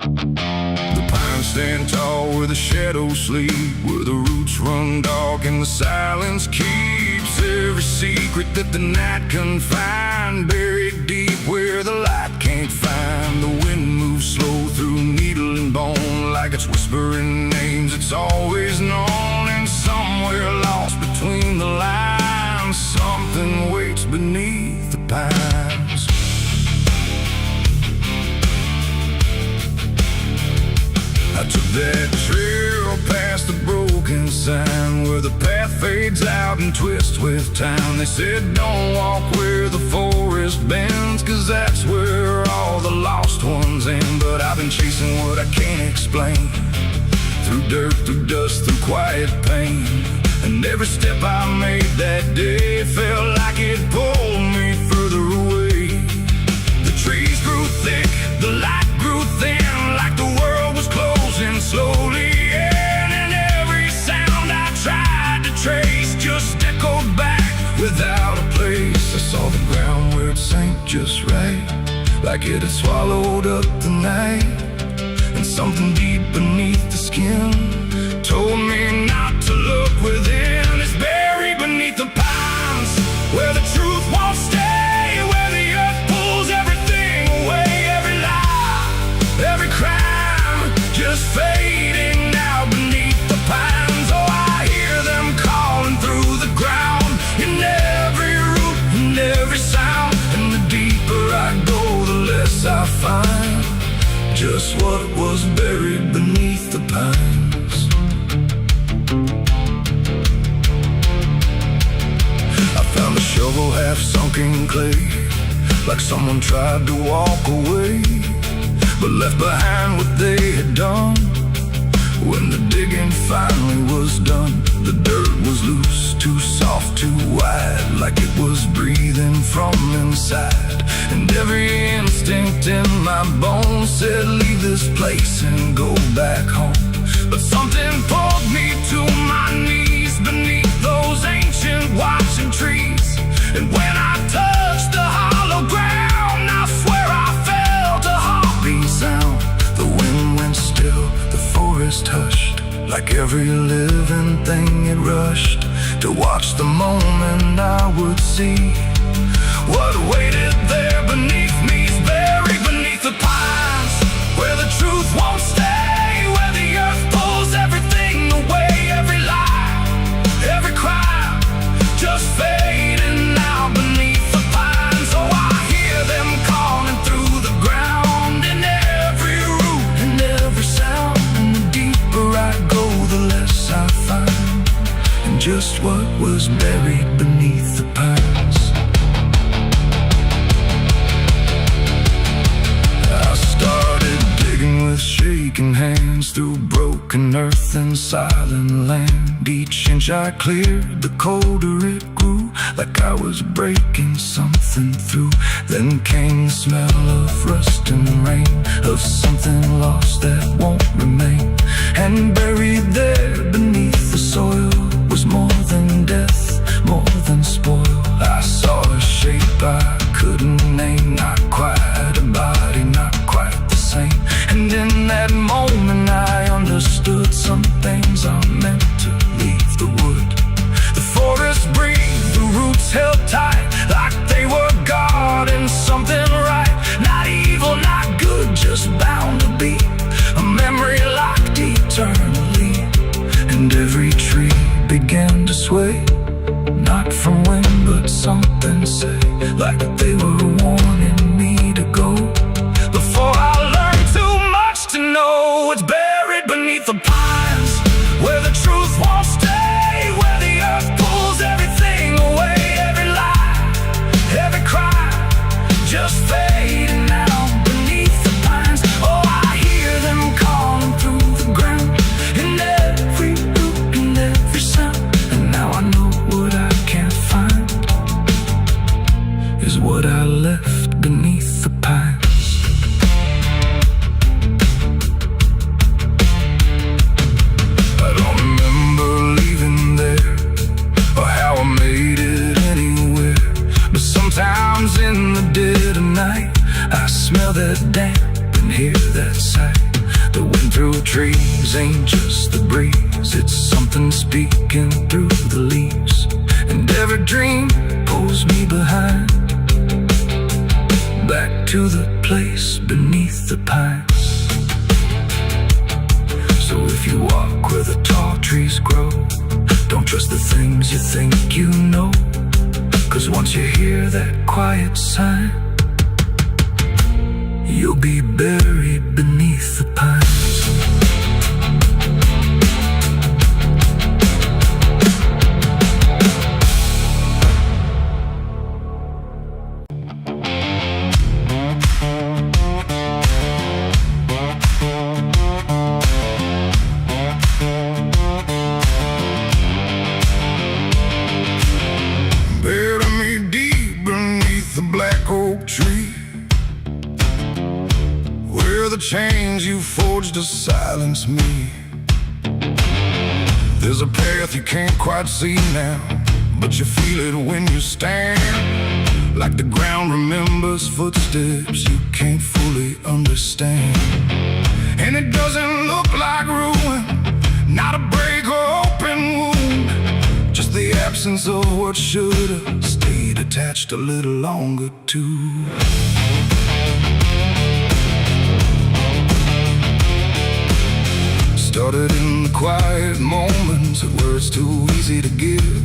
The pines stand tall where the shadows sleep, where the roots run dark and the silence keeps every secret that the night can find. Buried deep where the light can't find. The wind moves slow through needle and bone, like it's whispering names it's always known. And somewhere lost between the lines, something waits beneath the pines. I took that trail past the broken sign, where the path fades out and twists with time. They said don't walk where the forest bends, 'cause that's where all the lost ones end. But I've been chasing what I can't explain, through dirt, through dust, through quiet pain. And every step I made that day felt like it pulled me further away. The trees grew thick, the light grew thin, like the world was closing slowly in. And every sound I tried to trace just echoed back without a place. I saw the ground where it sank just right, like it had swallowed up the night. And something deep beneath the skin told me not to look within. It's buried beneath the pines, where the truth won't stay, where the earth pulls everything away. Every lie, every crime, just fading now beneath the pines. Oh, I hear them calling through the ground, in every root, in every sound. And the deeper I go, the less I find just what was buried beneath the pines. I found a shovel half sunk in clay, like someone tried to walk away, but left behind what they had done. When the digging finally was done, the dirt was loose, too soft, too wide, like it was breathing from inside. And every instinct in my bones said leave this place and go back home. But something pulled me to my knees beneath those ancient watching trees. And when I touched the hollow ground, I swear I felt a heartbeat sound. The wind went still, the forest hushed, like every living thing it rushed to watch the moment I would see what waited there beneath me. Is buried beneath the pines, where the truth won't stay, where the earth pulls everything away. Every lie, every crime, just fading now beneath the pines. Oh, I hear them calling through the ground, in every root, in every sound. And the deeper I go, the less I find, and just what was buried beneath the pines. With shaking hands through broken earth and silent land, each inch I cleared, the colder it grew, like I was breaking something through. Then came the smell of rust and rain, of something lost that won't remain. And buried there beneath the soil was more than death, more than spoil. I saw a shape I couldn't name, not quite a body, not quite the same. And in that moment I understood some things are meant to leave the wood. The forest breathed, the roots held tight, like they were guarding something right. Not evil, not good, just bound to be a memory locked eternally. And every tree began to sway, not from wind but something say, like they were warning me to go. Before I learned too much to know, it's trees ain't just the breeze, it's something speaking through the leaves. And every dream pulls me behind, back to the place beneath the pines. So if you walk where the tall trees grow, don't trust the things you think you know, 'cause once you hear that quiet sign, you'll be buried beneath the pines. Bury me deep beneath the black oak tree, where the chains you forged to silence me. There's a path you can't quite see now, but you feel it when you stand, like the ground remembers footsteps you can't fully understand. And it doesn't look like ruin, not a break or open wound, just the absence of what should've stayed attached a little longer too. Started in the quiet moments where it's too easy to give.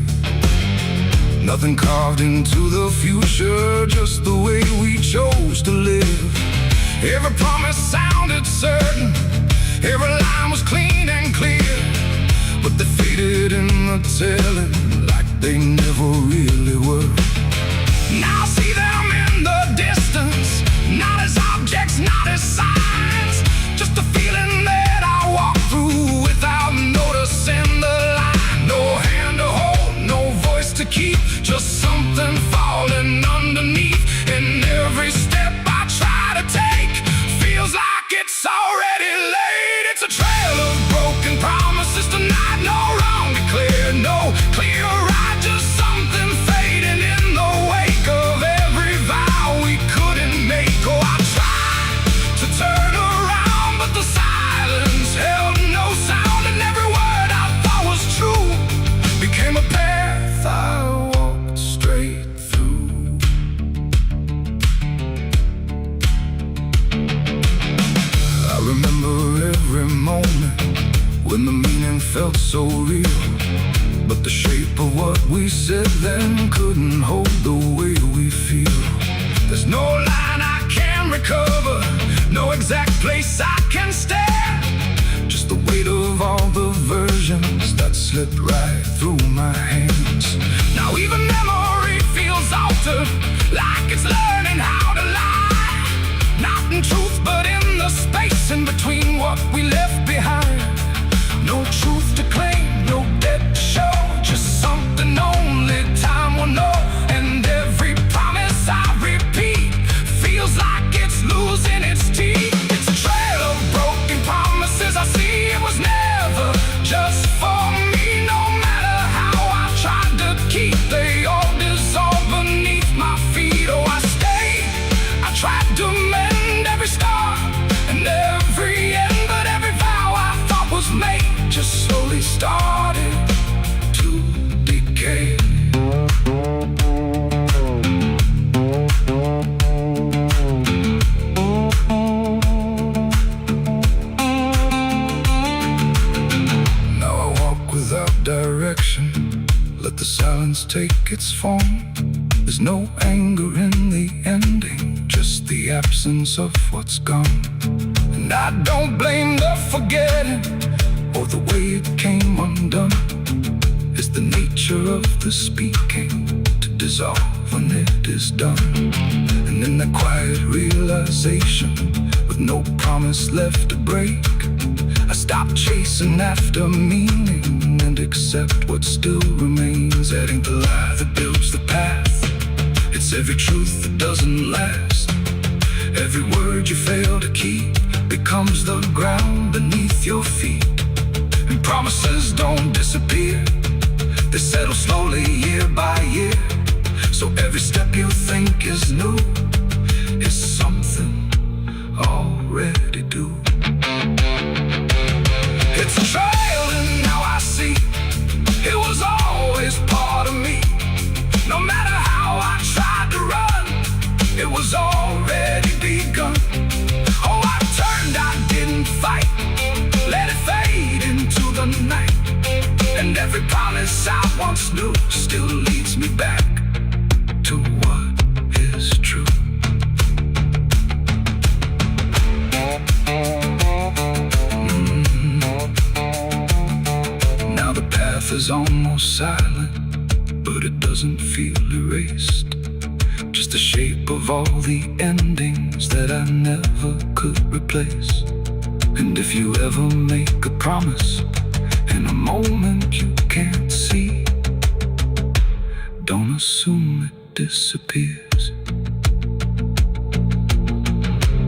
Nothing carved into the future, just the way we chose to live. Every promise sounded certain, every line was clean and clear, but they faded in the telling like they never really were. Now I see them in the distance, not as objects, not as signs, just a feeling that I walk through without noticing the line. No hand to hold, no voice to keep, just something falling underneath. And every step I try to take feels like it's already late. It's a trail of broken promises tonight, no wrong declared, no clear right, just something fading in the wake of every vow we couldn't make. Oh, I tried to turn around, but the silence held no sound, and every word I thought was true became a path I walked straight through. I remember every moment when the meaning felt so real, but the shape of what we said then couldn't hold the way we feel. There's no line I can recover, no exact place I can stand, just the weight of all the versions that slipped right through my hands. Now even memory feels altered, like it's learning how to lie, not in truth but in the space in between what we left behind. No truth to claim, no debt to show, just something only time will know. And every promise I repeat feels like it's losing its teeth. It's a trail of broken promises I see, it was never just for me. No matter how I tried to keep, they all dissolve beneath my feet. Oh, I stayed, I tried to mend every star and every end, but every vow I thought was made just slowly started to decay. Now I walk without direction, let the silence take its form. There's no anger in the ending, just the absence of what's gone. And I don't blame the forgetting or the way it came undone. It's the nature of the speaking to dissolve when it is done. And in that quiet realization, with no promise left to break, I stop chasing after meaning and accept what still remains. That ain't the lie that builds the path, it's every truth that doesn't last. Every word you fail to keep becomes the ground beneath your feet. And promises don't disappear, they settle slowly year by year. So every step you think is new is something already due. It's a trail and now I see it was always part of me. No matter how I tried to run, it was already begun. Oh, I turned, I didn't fight, let it fade into the night. And every promise I once knew still leads me back to what is true. Now the path is almost silent, but it doesn't feel erased. Just the shape of all the endings that I never could replace. And if you ever make a promise in a moment you can't see, don't assume it disappears.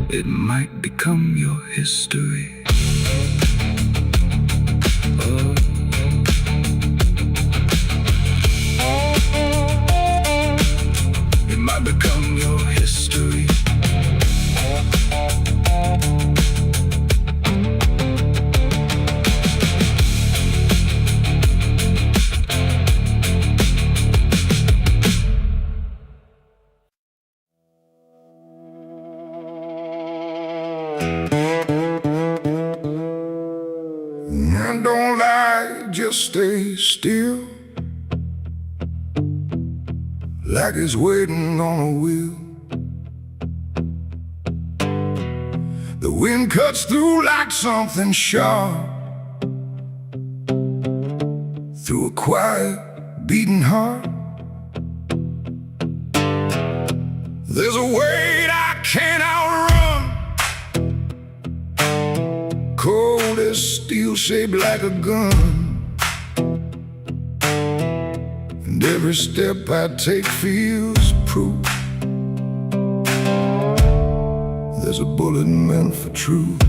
It might become your history. Oh. It might become your history. And don't lie, just stay still, like it's waiting on a wheel. The wind cuts through like something sharp, through a quiet, beating heart. There's a weight I can't outrun, cold as steel, shaped like a gun. And every step I take feels proof. There's a bullet meant for truth.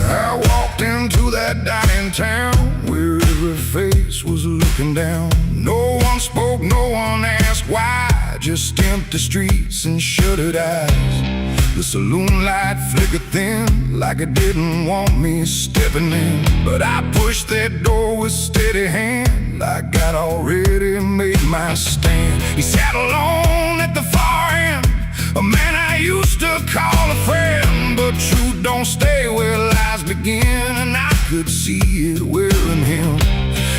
I walked into that dining town where every face was looking down. No one spoke, no one asked why, just empty streets and shuttered eyes. The saloon light flickered thin, like it didn't want me stepping in. But I pushed that door with steady hand, like I'd already made my stand. He sat alone at the far end, a man I used to call a friend. But truth don't stay where lies begin, and I could see it wearing him.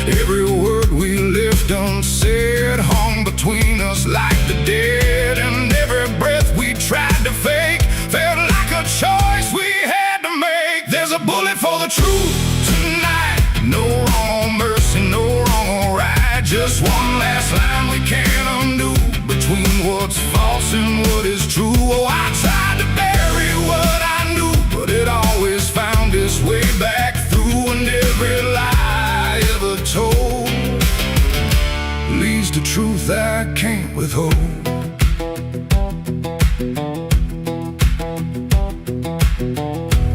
Every word we left unsaid hung between us like the dead. And every breath we tried to fake felt like a choice we had to make. There's a bullet for the truth tonight, no wrong or mercy, no wrong or right. Just one last line we can't undo, between what's false and what is true. Oh, I tried to bury what I knew, but it always found its way back through. And every lie ever told leads to truth I can't withhold.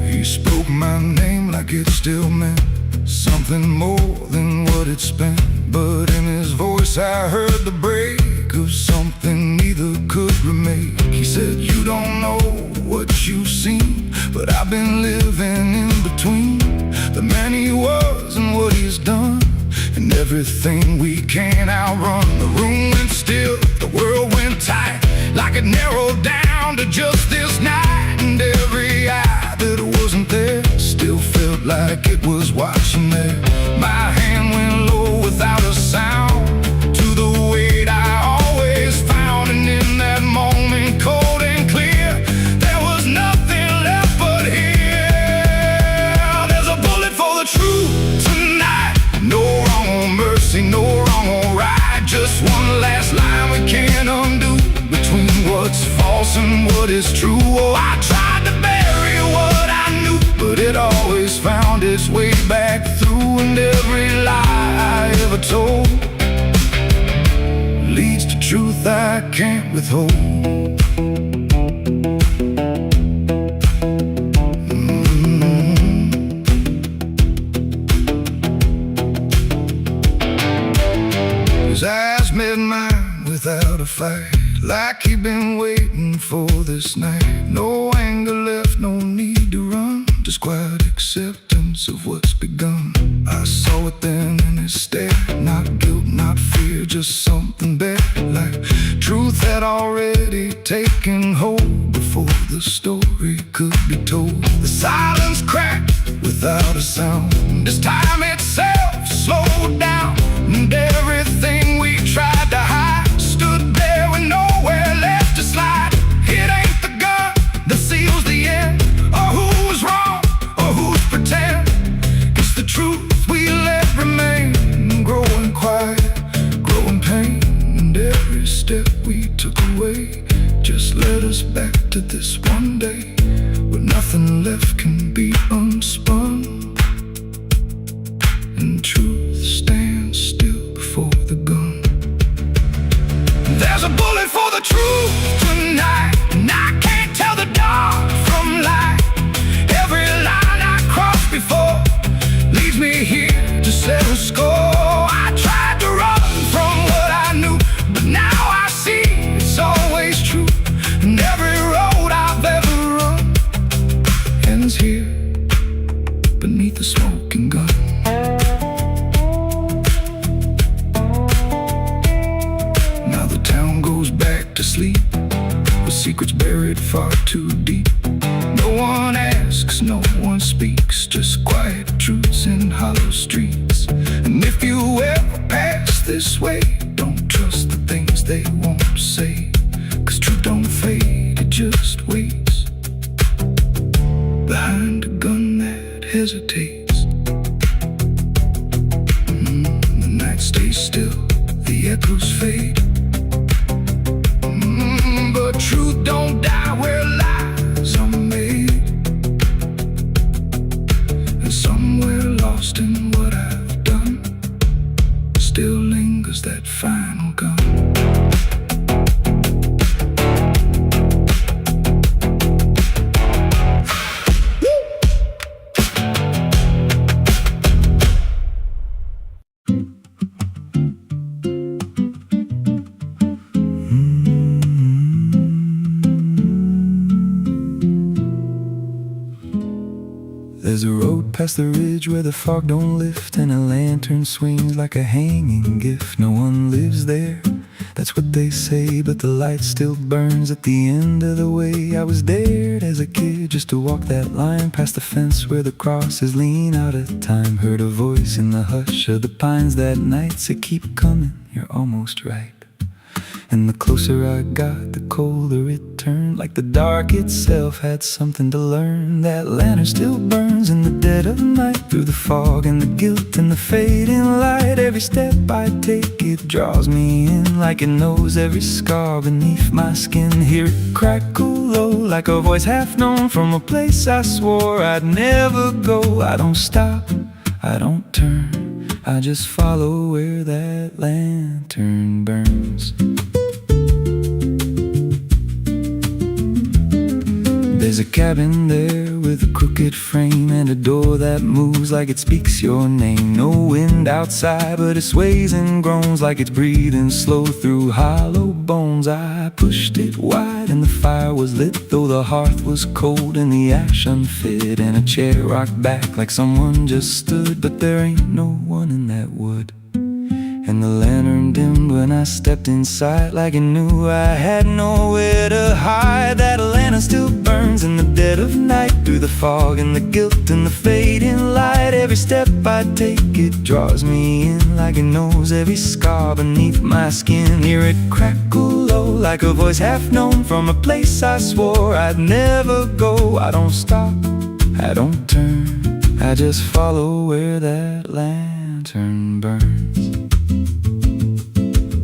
He spoke my name like it still meant something more than what it spent. But in his voice I heard the break of something neither could remake. He said, you don't know what you've seen, but I've been living in between the man he was and what he's done, and everything we can't outrun. The room went still, the world went tight, like it narrowed down to just this night. And every eye that wasn't there still felt like it was watching there. My hand went low without a sound, to the weight I always found. And in that moment, cold and clear, there was nothing left but here. There's a bullet for the truth tonight, no wrong or mercy, no wrong or right. Just one last line we can't undo, between what's false and what is true. Oh, I tried to bury what I knew, but it always found its way back through. And every lie I ever told leads to truth I can't withhold. His eyes met mine without a fight, like he'd been waiting for this night. No no need to run, just quiet acceptance of what's begun. I saw it then in his stare, not guilt, not fear, just something better, like truth had already taken hold before the story could be told. The silence cracked without a sound, this time itself slowed down, and everything we tried to hide stood there with nowhere left to slide. It ain't the gun that seals the end, or who's wrong, or who's pretend. It's the truth we let remain, growing quiet, growing pain. And every step we took away just led us back to this one day, where nothing left can be unspun, and truth stands still before the gun. There's a bullet for the truth tonight, and I can't tell the dark from light. Every line I crossed before leads me here to settle score. I tried to run from what I knew, but now I see it's always true. And every road I've ever run ends here beneath the smoking gun. To sleep with secrets buried far too deep. No one asks, no one speaks, just quiet truths in hollow streets. And if you ever pass this way, don't trust the things they won't say, 'cause truth don't fade, it just waits behind a gun that hesitates. The night stays still, the echoes fade, but truth don't die where lies are made. And somewhere lost in what I've done still lingers that final gun. There's a road past the ridge where the fog don't lift, and a lantern swings like a hanging gift. No one lives there, that's what they say, but the light still burns at the end of the way. I was dared as a kid just to walk that line past the fence where the crosses lean out of time. Heard a voice in the hush of the pines that night said, keep coming, you're almost right. And the closer I got, the colder it turned, like the dark itself had something to learn. That lantern still burns in the dead of night, through the fog and the guilt and the fading light. Every step I take, it draws me in, like it knows every scar beneath my skin. Hear it crackle low, like a voice half known from a place I swore I'd never go. I don't stop, I don't turn, I just follow where that lantern burns. There's a cabin there with a crooked frame, and a door that moves like it speaks your name. No wind outside, but it sways and groans like it's breathing slow through hollow bones. I pushed it wide and the fire was lit, though the hearth was cold and the ash unfit, and a chair rocked back like someone just stood. But there ain't no one in that wood. And the lantern dimmed when I stepped inside, like it knew I had nowhere to hide. That lantern still burns in the dead of night, through the fog and the guilt and the fading light. Every step I take, it draws me in, like it knows every scar beneath my skin. Hear it crackle low, like a voice half known from a place I swore I'd never go. I don't stop, I don't turn, I just follow where that lantern burns.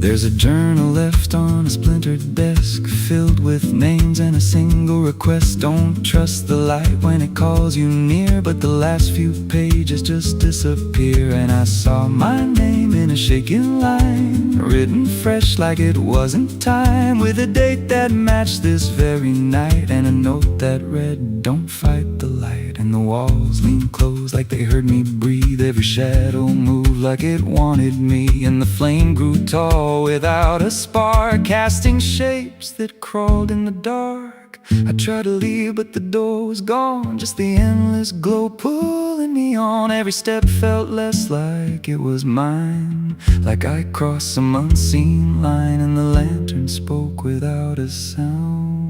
There's a journal left on a splintered desk, filled with names and a single request. Don't trust the light when it calls you near, but the last few pages just disappear. And I saw my name in a shaking line, written fresh like it wasn't time, with a date that matched this very night, and a note that read, don't fight the light. And the walls lean close shadows like they heard me breathe. Every shadow moved like it wanted me, and the flame grew tall without a spark, casting shapes that crawled in the dark. I tried to leave, but the door was gone, just the endless glow pulling me on. Every step felt less like it was mine, like I crossed some unseen line, and the lantern spoke without a sound.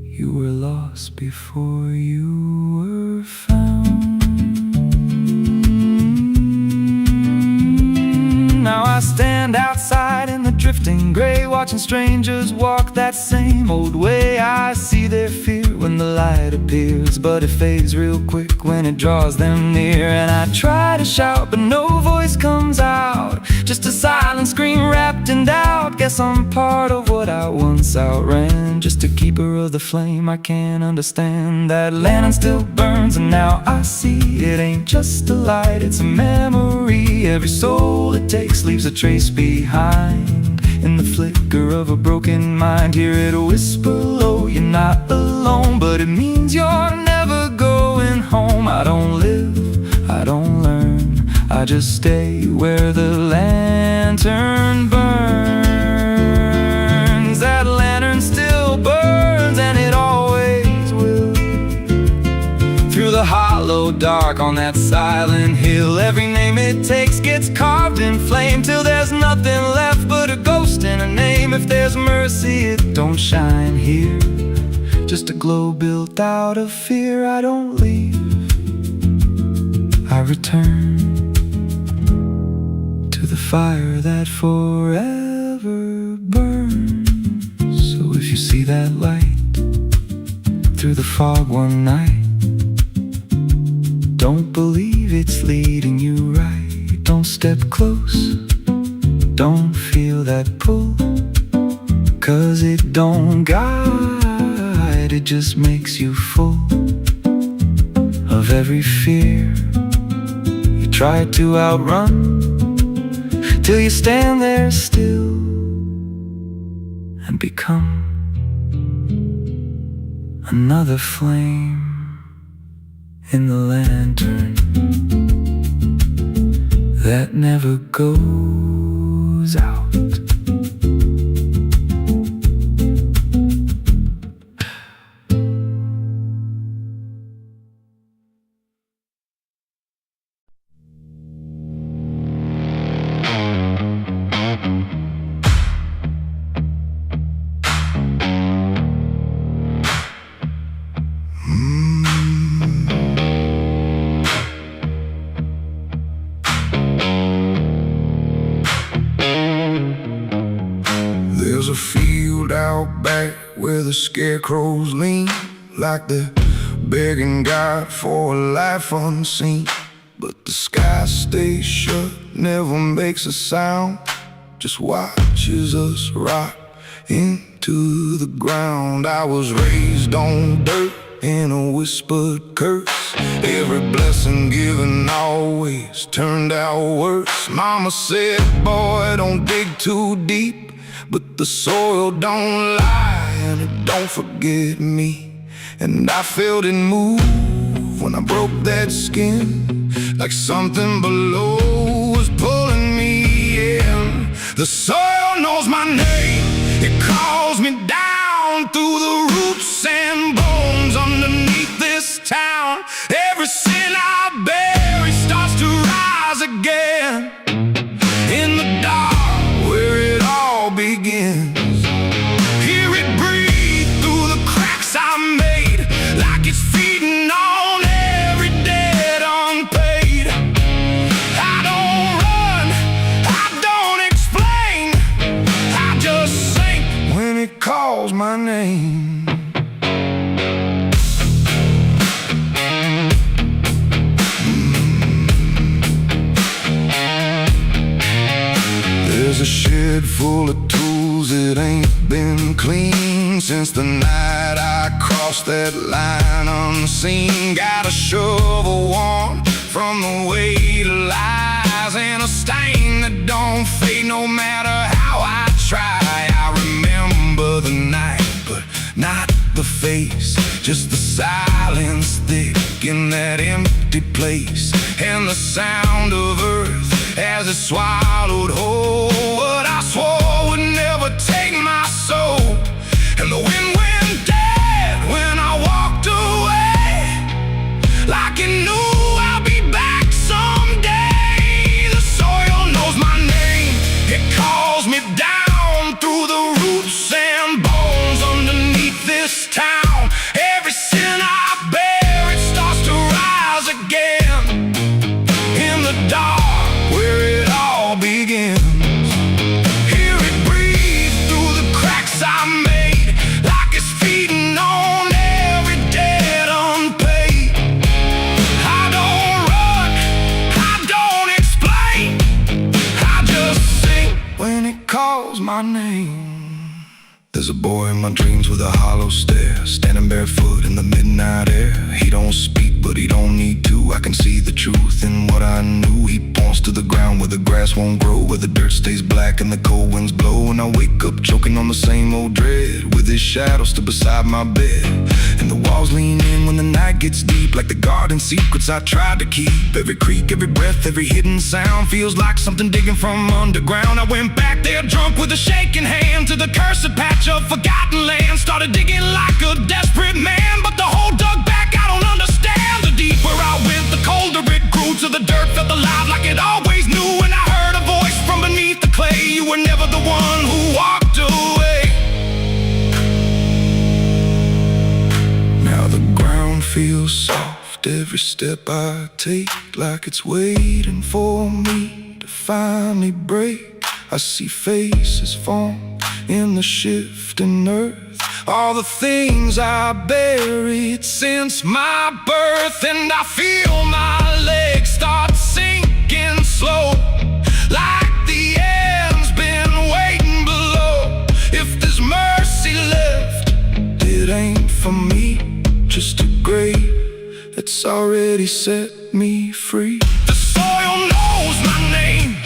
You were lost before you were found. Now I stand outside in the drifting gray, watching strangers walk that same old way. I see their fear when the light appears, but it fades real quick when it draws them near. And I try to shout, but no voice comes out, just a silent scream wrapped in doubt. Guess I'm part of what I once outran, just a keeper of the flame I can't understand. That lantern still burns, and now I see it ain't just a light, it's a memory. Every soul it takes leaves a trace behind, in the flicker of a broken mind. Hear it whisper low, you're not alone, but it means you're never going home. I don't live, I don't learn, I just stay where the lantern burns. That lantern still burns, and it always will. Through the hollow dark on that silent hill, every name it takes gets carved in flame, till there's nothing left but a ghost and a name. If there's mercy, it don't shine here, just a glow built out of fear. I don't leave, I return to the fire that forever burns. So if you see that light through the fog one night, don't believe it's leading you right. Don't step close, don't feel that pull, 'cause it don't guide, it just makes you full of every fear you try to outrun, till you stand there still and become another flame in the lantern that never goes out. There's a field out back where the scarecrows lean, like they're begging God for a life unseen. But the sky stays shut, never makes a sound, just watches us rock into the ground. I was raised on dirt in a whispered curse, every blessing given always turned out worse. Mama said, boy, don't dig too deep, but the soil don't lie and it don't forget me. And I felt it move when I broke that skin, like something below was pulling me in. The soil knows my name, it calls me down through the roots and bones underneath this town. Every sin I bury starts to rise again in the dark where it all begins. Hear it breathe through the cracks I made, like it's feeding on every debt unpaid. I don't run, I don't explain, I just sink when it calls my name. There's a shed full of tools that ain't been clean since the night I crossed that line unseen. Got a shovel worn from the weight of lies, and a stain that don't fade no matter how I try. I remember the night, but not the face, just the silence thick stuck in that empty place, and the sound of earth as it swallowed whole what I swore would never take my soul. And the wind went dead when I walked away, like it knew I'll be back someday. The soil knows my name, it calls me down through the roots and bones underneath this town. Every sin I bear, it starts to rise again in the dark where it all begins. Hear it breathe through the cracks I made, like it's feeding on every debt unpaid. I don't run, I don't explain, I just sing when it calls my name. There's a boy in my dreams with a hollow stare, standing barefoot in the midnight air. He don't speak, but he don't need to. I can see the truth in what I knew. He points to the ground where the grass won't grow, where the dirt stays black and the cold winds blow. And I wake up choking on the same old dread, with his shadow still beside my bed. And the walls lean in when the night gets deep, like the garden secrets I tried to keep. Every creak, every breath, every hidden sound feels like something digging from underground. I went back there drunk with a shaking hand to the cursed patch of forgotten land. Started digging like a desperate man, but the hole dug back, I don't understand. The deeper I went, the colder it grew, till the dirt felt alive like it always knew. And I heard a voice from beneath the clay, you were never the one who walked away. Now the ground feels soft, every step I take, like it's waiting for me to finally break. I see faces form in the shifting earth, all the things I buried since my birth. And I feel my legs start sinking slow, like the end's been waiting below. If there's mercy left, it ain't for me, just a grave that's already set me free. The soil knows my name,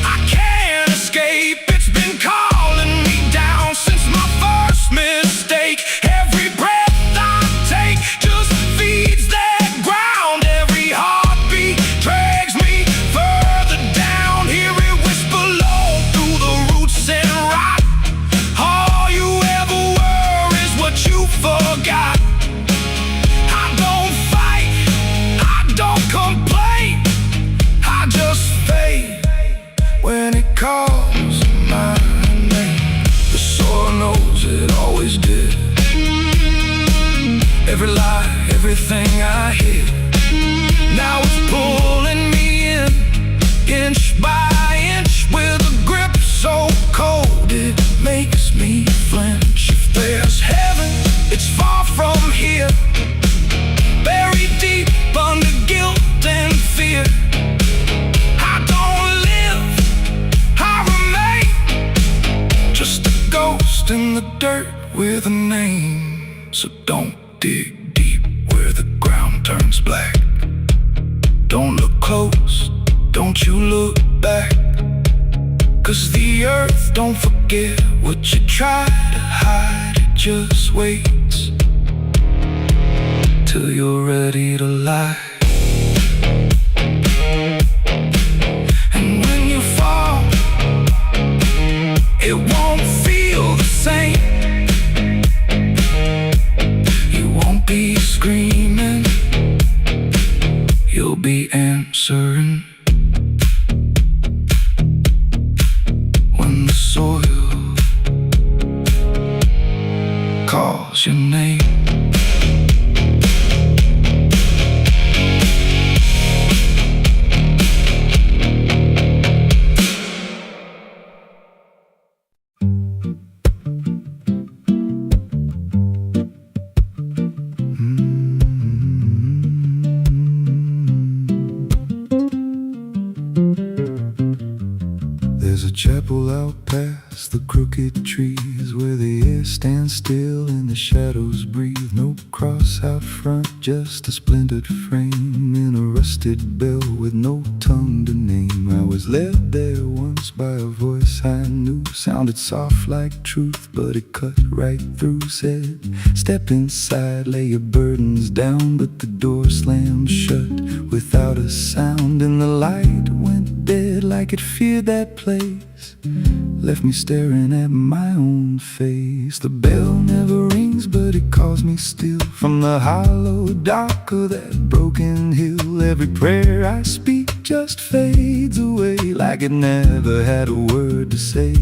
I can't escape. It's been calling me down since my first mistake. Every breath I take just feeds that ground. Every heartbeat drags me further down. Hear it whisper low through the roots and rot. All you ever were is what you forgot. I don't fight, I don't complain, I just fade when it calls my name. The soil knows it always did. Every lie, everything I hid, now it's pulling me in, inch by inch, with a grip so cold it makes me flinch. If there's heaven, it's far from here, buried deep under guilt and fear. I don't live, I remain, just a ghost in the dirt with a name. So don't dig deep where the ground turns black. Don't look close, don't you look back, 'cause the earth don't forget what you try to hide. It just waits till you're ready to lie. And when you fall, it won't feel the same. You won't be screaming, you'll be answering. When the soil calls your name. There's a chapel out past the crooked trees, where the air stands still and the shadows breathe. No cross out front, just a splintered frame in a rusted bell with no tongue to name. I was led there once by a voice I knew. Sounded soft like truth, but it cut right through. Said, step inside, lay your burdens down. But the door slammed shut without a sound, and the light went dead like it feared that place. Left me staring at my own face. The bell never rings, but it calls me still. From the hollow dark of that broken hill, every prayer I speak just fades away like it never had a word to say.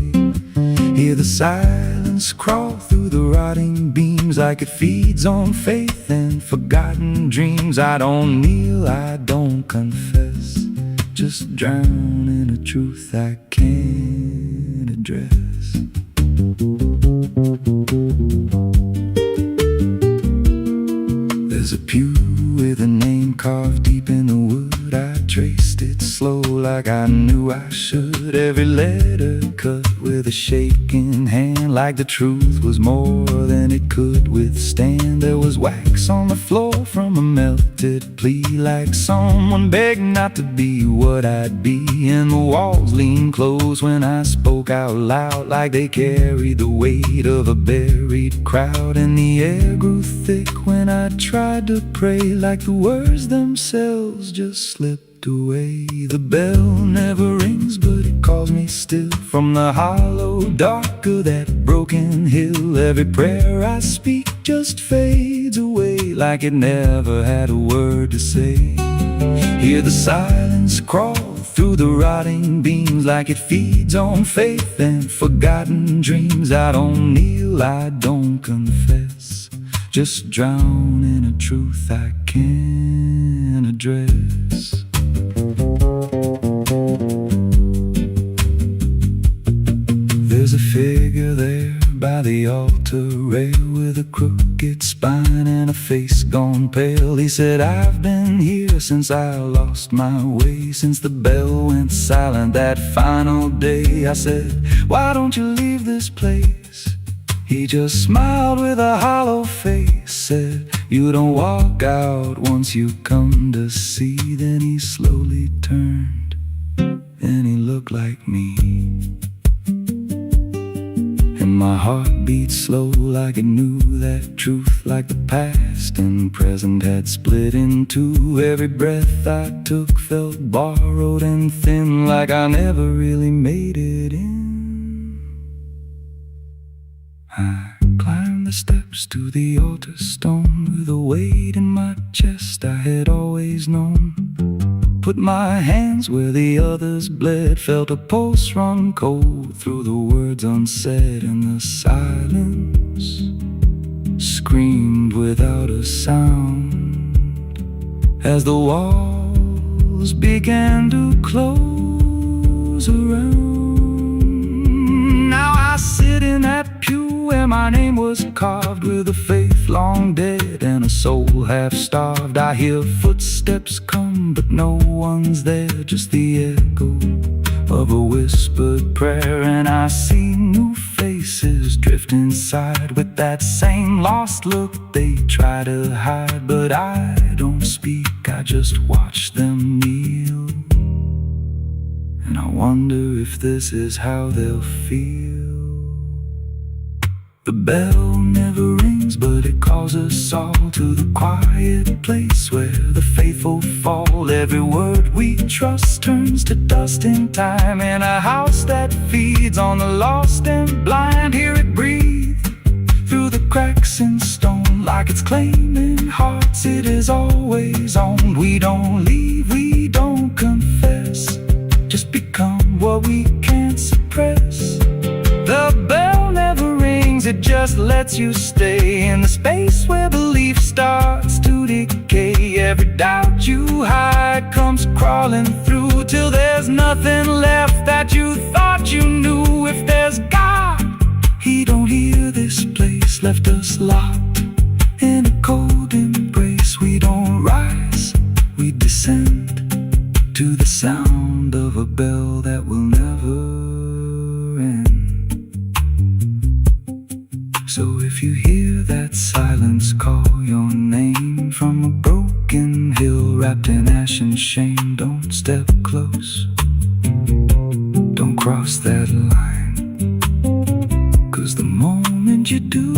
Hear the silence crawl through the rotting beams like it feeds on faith and forgotten dreams. I don't kneel, I don't confess, just drown in a truth I can't address. There's a pew with a name carved deep in the wood. I traced it slow like I knew I should. Every letter cut with a shaking hand, like the truth was more than it could withstand. There was wax on the floor from a melted plea, like someone begged not to be what I'd be. And the walls leaned close when I spoke out loud, like they carried the weight of a buried crowd. And the air grew thick when I tried to pray, like the words themselves just slipped away. The bell never rings, but it calls me still. From the hollow dark of that broken hill, every prayer I speak just fades away like it never had a word to say. Hear the silence crawl through the rotting beams like it feeds on faith and forgotten dreams. I don't kneel, I don't confess, just drown in a truth I can't address. There's a figure there by the altar rail with a crooked spine and a face gone pale. He said, I've been here since I lost my way, since the bell went silent that final day. I said, why don't you leave this place? He just smiled with a hollow face, said, you don't walk out once you come to see. Then he slowly turned, and he looked like me. And my heart beat slow like it knew that truth, like the past and present had split in two. Every breath I took felt borrowed and thin, like I never really made it in. I climbed the steps to the altar stone with a weight in my chest I had always known. Put my hands where the others bled, felt a pulse run cold through the words unsaid, and the silence screamed without a sound as the walls began to close around. Now I sit in that pew where my name was carved, with a faith long dead and a soul half starved. I hear footsteps come, but no one's there, just the echo of a whispered prayer. And I see new faces drift inside with that same lost look they try to hide. But I don't speak, I just watch them kneel, and I wonder if this is how they'll feel. The bell never rings, but it calls us all to the quiet place where the faithful fall. Every word we trust turns to dust in time, in a house that feeds on the lost and blind. Hear it breathe through the cracks in stone, like it's claiming hearts it is always owned. We don't leave, we don't confess, just become what we can't suppress. The bell never rings, it just lets you stay in the space where belief starts to decay. Every doubt you hide comes crawling through, till there's nothing left that you thought you knew. If there's God, He don't hear this place, left us locked in a cold embrace. We don't rise, we descend to the sound of a bell that will never end. So if you hear that silence call your name from a broken hill wrapped in ash and shame, don't step close, cross that line. 'Cause the moment you do,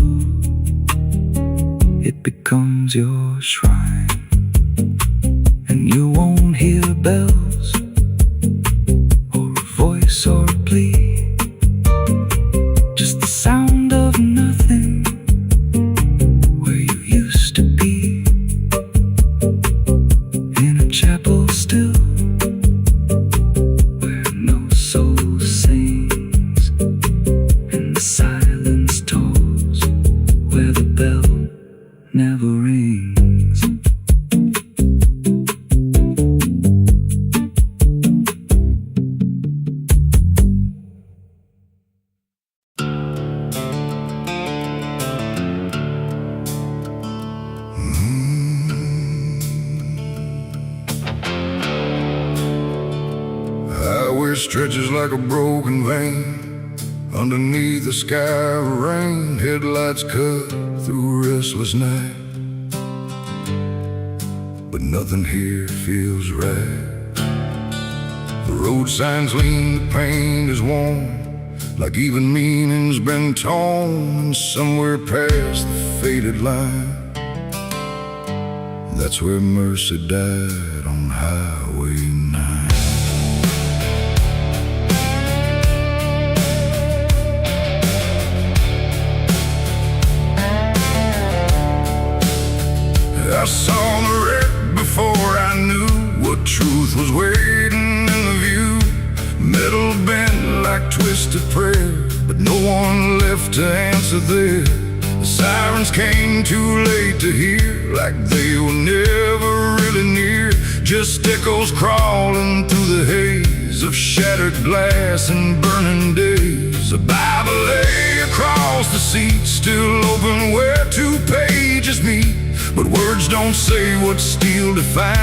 it becomes your shrine. And you won't hear bells or a voice or a plea, just the sound of nothing where you used to be. In a chapel still, where no soul sings, and the silence tolls where the bell never rings. Highway stretches like a broken vein underneath the sky of rain. Headlights cut through a restless night, but nothing here feels right. The road signs lean, the paint is worn, like even meaning's been torn. And somewhere past the faded line, that's where mercy died on Highway 9. I saw the wreck before I knew what truth was waiting in the view. Metal bent like twisted prayer, but no one left to answer there. The sirens came too late to hear, like they were never really near. Just echoes crawling through the haze of shattered glass and burning days. A Bible lay across the seat, still open where 2 pages meet. But words don't say what steel defines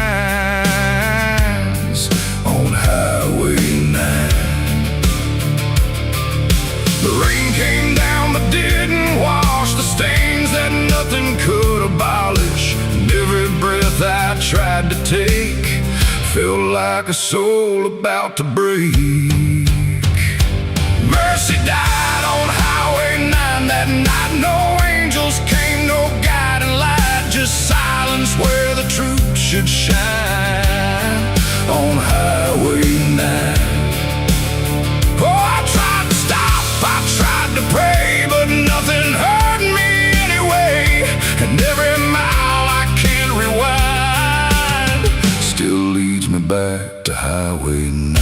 on Highway 9. The rain came down but didn't wash the stains that nothing could abolish. And every breath I tried to take felt like a soul about to break. Mercy died on Highway 9 that night. No angels came, no guiding light, just silence where the truth should shine on Highway 9. Oh, I tried to stop, I tried to pray, but nothing hurt me anyway. And every mile I can't rewind still leads me back to Highway 9.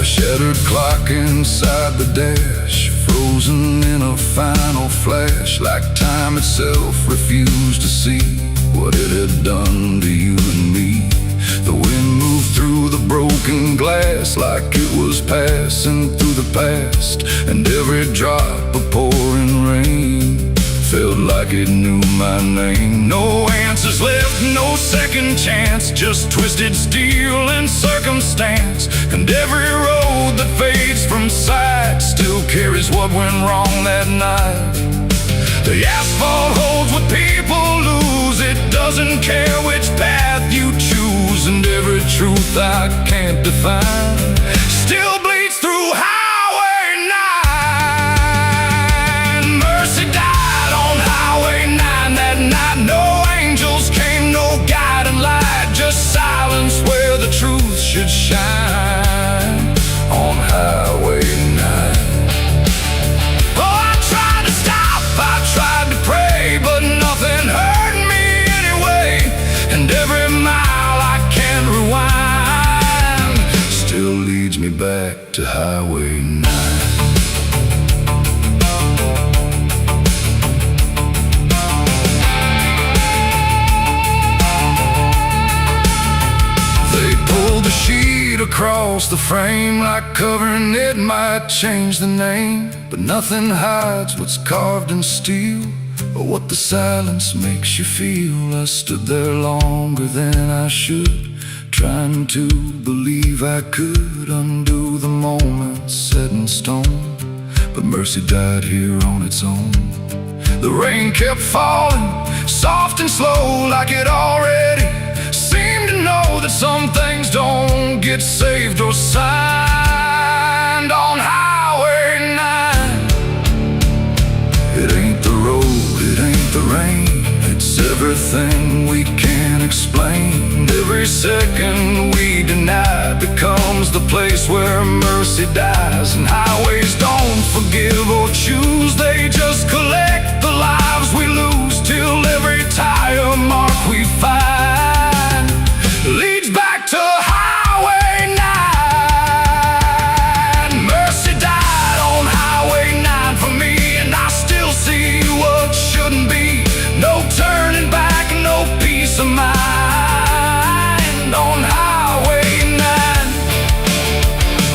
A shattered clock inside the dash, frozen in a final flash, like time itself refused to see what it had done to you and me. The wind moved through the broken glass like it was passing through the past, and every drop of pouring rain felt like it knew my name. No answers left, no second chance, just twisted steel and circumstance. And every road that fades from sight still carries what went wrong that night. The asphalt holds what people lose, it doesn't care which path you choose. And every truth I can't define still bleeds through Highway 9. Mercy died on Highway 9 that night. No angels came, no guiding light, just silence where the truth should shine on Highway 9. Oh, I tried to stop, I tried to pray, but nothing hurt me anyway. And every mile I can't rewind still leads me back to Highway 9. They pulled the sheet across the frame, like covering it might change the name. But nothing hides what's carved in steel, or what the silence makes you feel. I stood there longer than I should, trying to believe I could undo the moment set in stone. But mercy died here on its own. The rain kept falling, soft and slow, like it already seemed to know that some things don't get saved or signed on Highway 9. It ain't the road, it ain't the rain, it's everything we can't explain. Every second we deny becomes the place where mercy dies. And highways don't forgive or choose, they just collect the lives we lose, till every tire mark we find leads back to Highway 9. Mercy died on Highway 9 for me, and I still see what shouldn't be. No turning back, no peace of mind on Highway 9.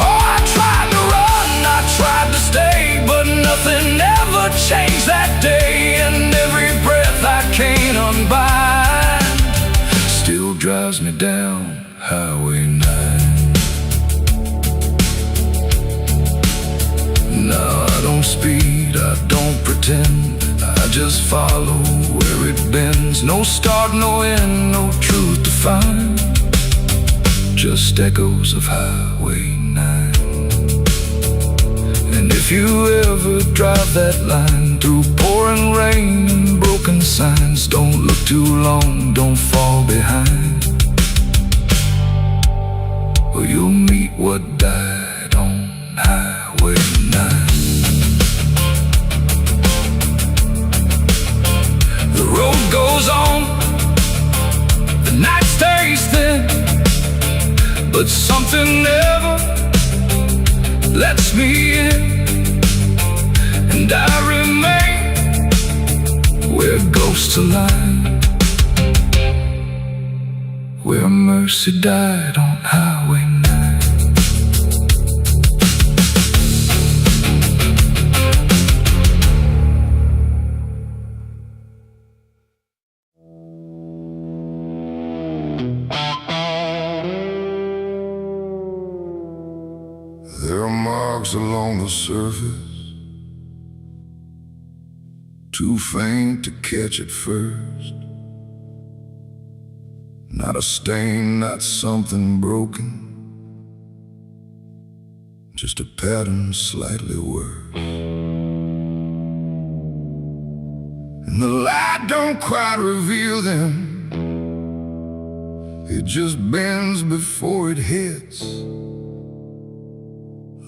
Oh, I tried to run, I tried to stay, but nothing ever changed that day. And every breath I can't unbind still drives me down Highway 9. No, I don't speed, I don't pretend, I just follow where it bends. No start, no end, no truth to find, just echoes of Highway 9. And if you ever drive that line through pouring rain and broken signs, don't look too long, don't fall behind, or you'll meet what died on Highway 9. The road goes on, the night stays thin, but something never lets me in. And I remain where ghosts align, where mercy died on Highway 9. There are marks along the surface, too faint to catch at first. Not a stain, not something broken, just a pattern slightly worse. And the light don't quite reveal them, it just bends before it hits,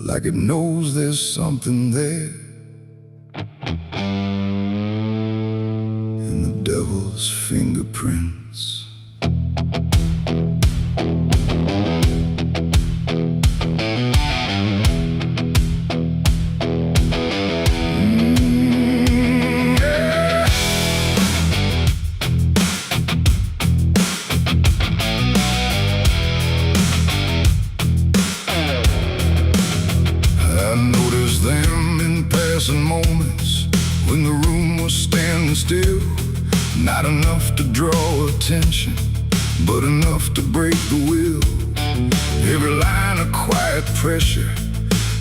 like it knows there's something there. And the devil's fingerprints. Moments when the room was standing still, not enough to draw attention, but enough to break the will. Every line a quiet pressure,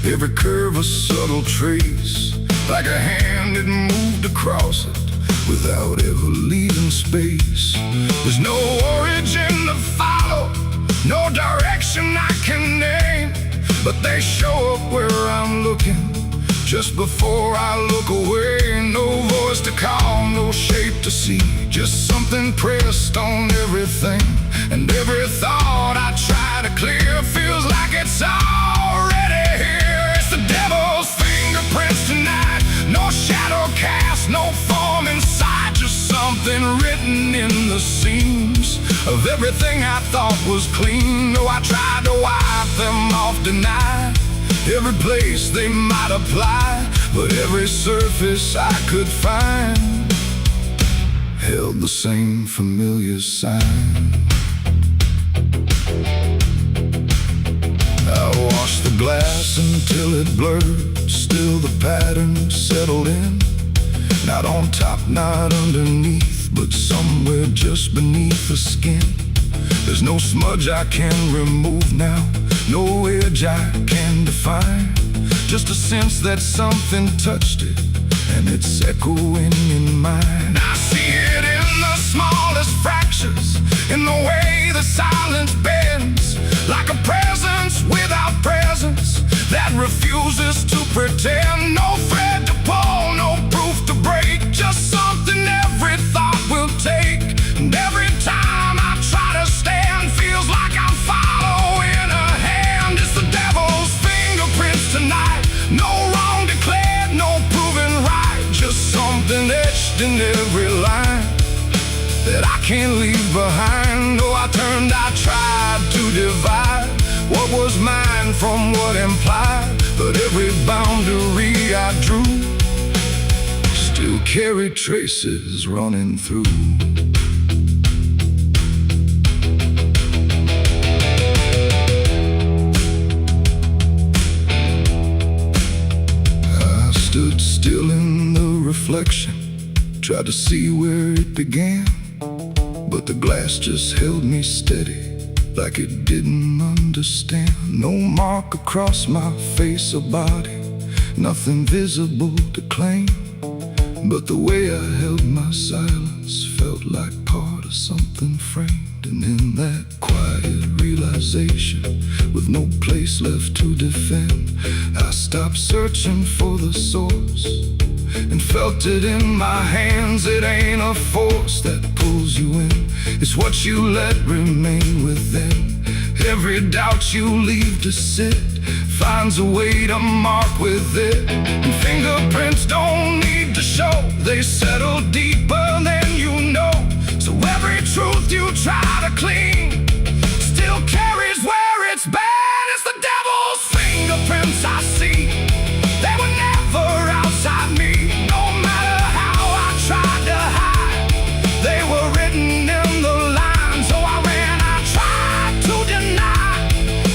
every curve a subtle trace, like a hand had moved across it without ever leaving space. There's no origin to follow, no direction I can name, but they show up where I'm looking just before I look away. No voice to call, no shape to see, just something pressed on everything. And every thought I try to clear feels like it's already here. It's the devil's fingerprints tonight, no shadow cast, no form in sight, just something written in the seams of everything I thought was clean. No, I tried to wipe them off, deny every place they might apply, but every surface I could find held the same familiar sign. I washed the glass until it blurred, still the pattern settled in. Not on top, not underneath, but somewhere just beneath the skin. There's no smudge I can remove now, no edge I can define, just a sense that something touched it, and it's echoing in mine. I see it in the smallest fractures, in the way the the silence bends like a presence without presence that refuses to pretend. No thread to pull, no proof to break, just something every thought will take. And every time I try to stand, feels like I'm following a hand. It's the devil's fingerprints tonight. No wrong declared, no proven right, just something etched in every line that I can't leave behind. Oh, I tried to divide what was mine from what implied, but every boundary I drew still carried traces running through. I stood still in the reflection, tried to see where it began, but the glass just held me steady, like it didn't understand. No mark across my face or body, nothing visible to claim, but the way I held my silence felt like part of something framed. And in that quiet realization, with no place left to defend, I stopped searching for the source and felt it in my hands. It ain't a force that pulls you in, it's what you let remain within. Every doubt you leave to sit finds a way to mark with it. And fingerprints don't need to show, they settle deeper than you know. So every truth you try to clean still carries where it's been. It's the devil's fingerprints I see, they were never outside me. No matter how I tried to hide, they were written in the lines. So I ran, I tried to deny,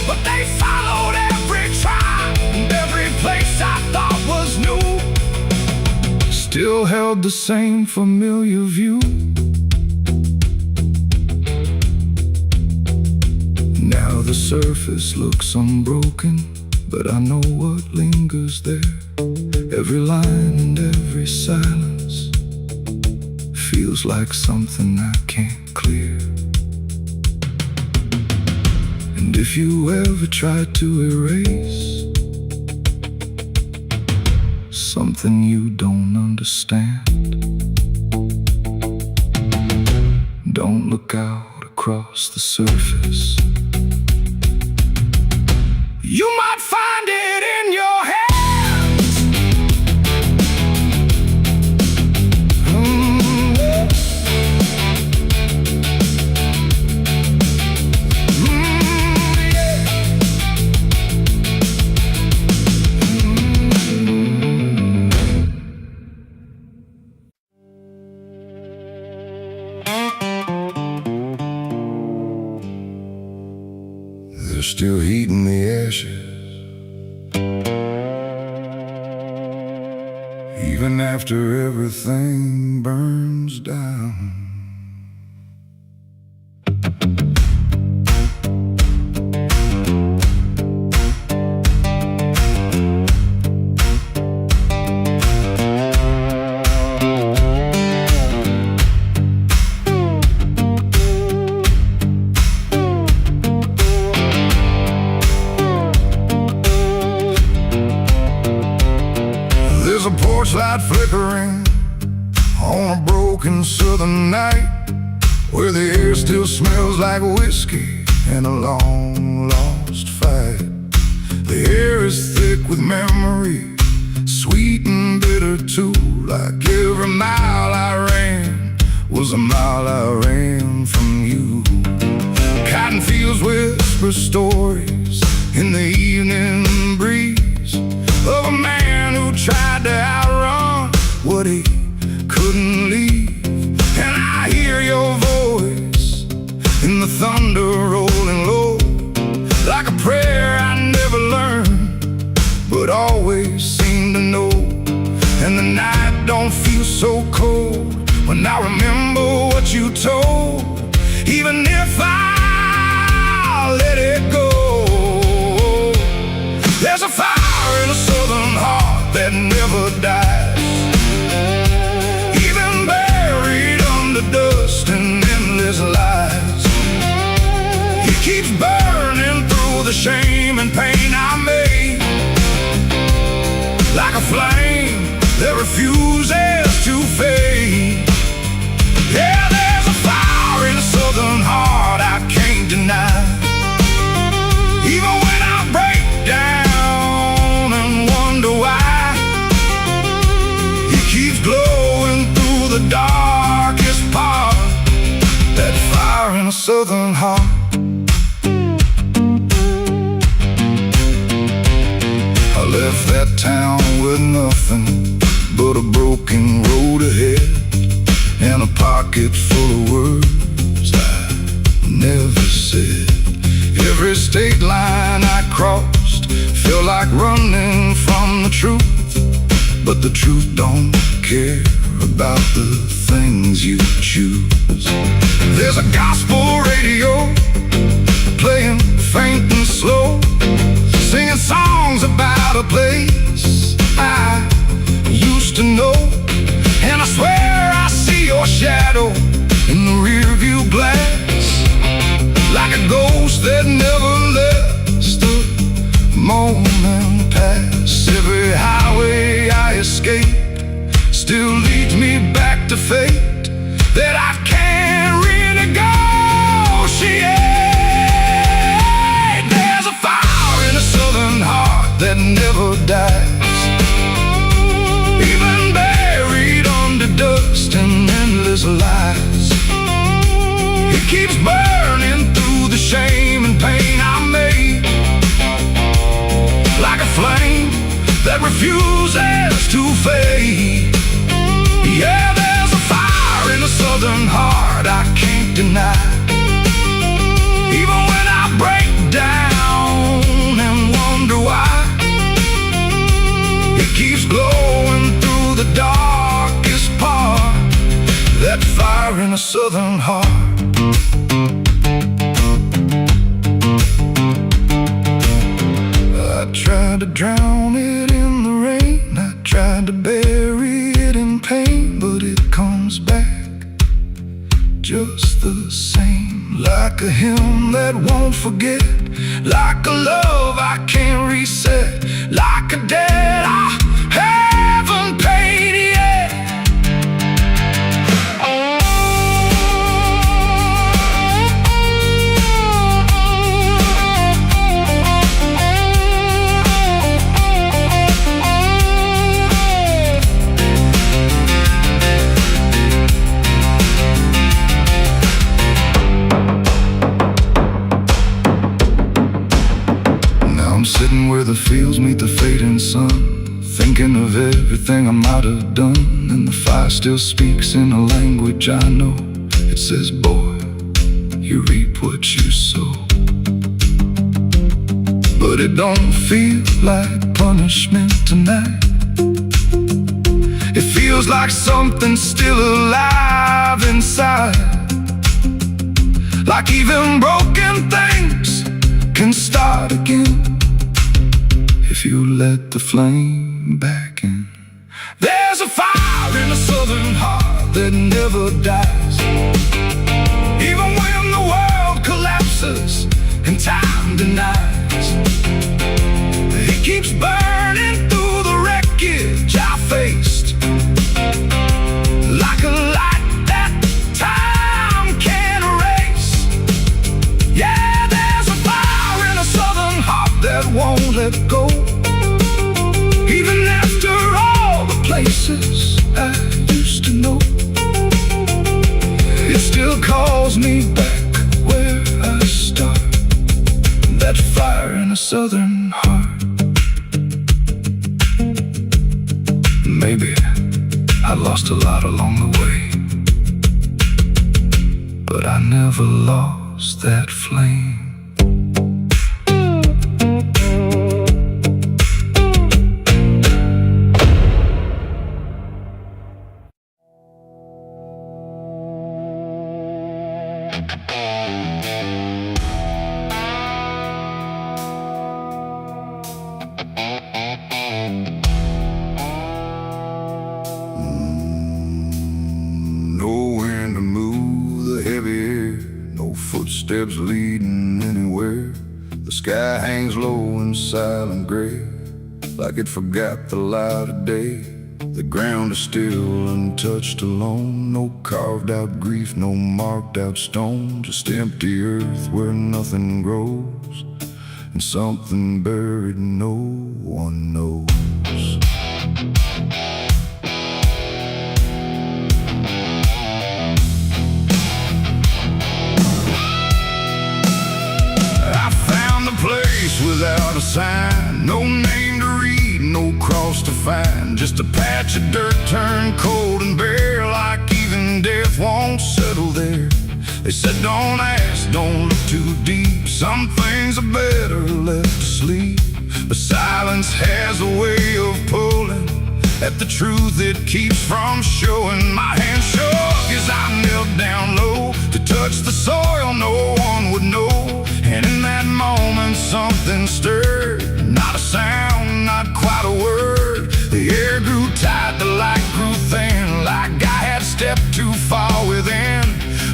but they followed every try. And every place I thought was new still held the same familiar view. Now the surface looks unbroken, but I know what lingers there. Every line and every silence feels like something I can't clear. And if you ever try to erase something you don't understand, don't look out across the surface. You might find it in your hands. They're still heating the ashes, even after everything burns down. There's a porch light flickering on a broken southern night, where the air still smells like whiskey and a long lost fight. The air is thick with memory, sweet and bitter too. Like every mile I ran was a mile I ran from you. Cotton fields whisper stories in the evening breeze of a man who tried to outrun what he couldn't leave. And I hear your voice in the thunder rolling low, like a prayer I never learned, but always seem to know. And the night don't feel so cold when I remember what you told, even if I let it go. There's a fire in a southern heart that never dies, even buried under dust and endless lies. like a flame that refuses to fade. Yeah, there's a fire in the southern heart I can't deny. Even when I break down and wonder why, it keeps glowing through the darkest part. That fire in the southern heart. I left that town with nothing but a broken road ahead and a pocket full of words I never said. Every state line I crossed felt like running from the truth, but the truth don't care about the things you choose. There's a gospel radio playing faint and slow, singing songs about a place I used to know. And I swear I see your shadow in the rearview glass, like a ghost that never lets the moment pass. Every highway I escape still leads me back to fate that I can't renegotiate. There's a fire in a southern heart that never dies, even buried under dust and endless lies. It keeps burning through the shame and pain I made, like a flame that refuses to fade. Yeah, there's a fire in the southern heart I can't deny. Even when I break down and wonder why, it keeps glowing through the darkest part. That fire in the southern heart. I tried to drown it in the rain, I tried to bury it in pain, but it comes back just the same. Like a hymn that won't forget, like a love I can't reset, like a debt I haven't paid yet. Sitting where the fields meet the fading sun, thinking of everything I might have done. And the fire still speaks in a language I know. It says, boy, you reap what you sow. But it don't feel like punishment tonight. It feels like something still alive inside, like even broken things can start again if you let the flame back in. There's a fire in the southern heart that never dies, even when the world collapses and time denies. It keeps burning through the wreckage I faced, like a light that time can't erase. Yeah, there's a fire in a southern heart that won't let go. Even after all the places I used to know, it still calls me back where I start. That fire in a southern heart. Maybe I lost a lot along the way, but I never lost that flame. Footsteps leading anywhere. The sky hangs low in silent gray. like it forgot the light of day. The ground is still untouched alone, no carved out grief, no marked out stone, just empty earth where nothing grows, and something buried no one knows. I found a place without a sign, no name to read, no cross to find, just a patch of dirt turned cold and bare, like even death won't settle there. They said don't ask, don't look too deep, some things are better left asleep. But silence has a way of pulling at the truth it keeps from showing. My hand shook as I knelt down low to touch the soil no one would know. And in that moment something stirred, not a sound, not quite a word. The air grew tight, the light grew thin, like I had stepped too far within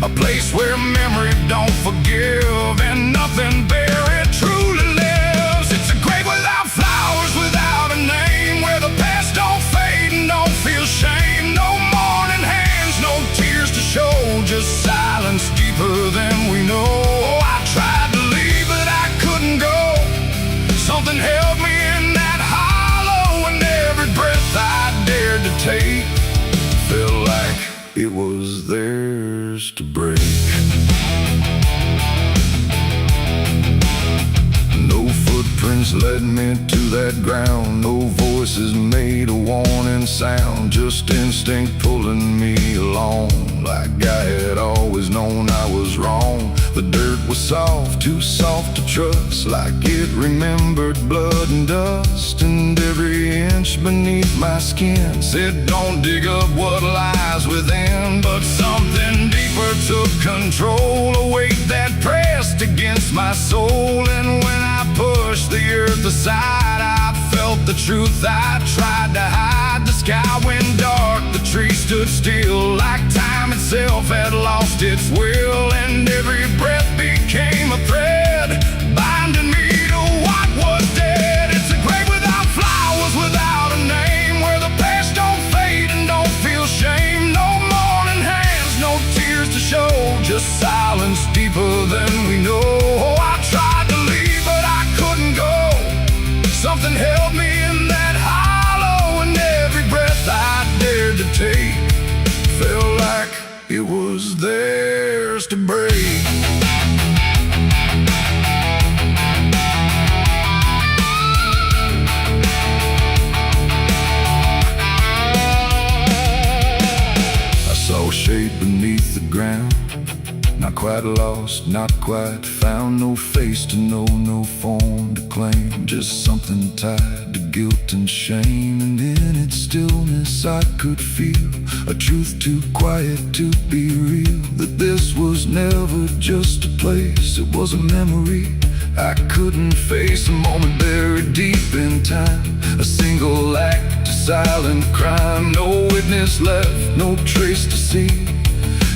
a place where memory don't forgive and nothing buried truly lives. It's a grave without flowers, without a name, where the past don't fade and don't feel shame. No mourning hands, no tears to show, just silence deeper than we know. I tried to leave but I couldn't go. Something held me in that hollow, and every breath I dared to take felt like it was theirs to break. No footprints led me to that ground, no voices made a warning sound, just instinct pulling me along, like I had always known I was wrong. The dirt was soft, too soft to trust, like it remembered blood and dust, and every inch beneath my skin said don't dig up what lies within. But something deeper took control, a weight that pressed against my soul, and when I pushed the earth aside I felt the truth I tried to hide. The sky went dark, the trees stood still, like time itself had lost its will, and every breath became a thread binding me to what was dead. It's a grave without flowers, without a name, where the past don't fade and don't feel shame. No mourning hands, no tears to show, just silence deeper than we know. I tried to leave but I couldn't go. Something held me in that hollow, and every breath I dared to take felt like it was theirs to break. I saw a shape beneath the ground, not quite lost, not quite found, no face to know, no form to claim, just something tied to guilt and shame. And in its stillness I could feel a truth too quiet to be real, that this was never just a place, it was a memory I couldn't face. A moment buried deep in time, a single act, a silent crime, no witness left, no trace to see,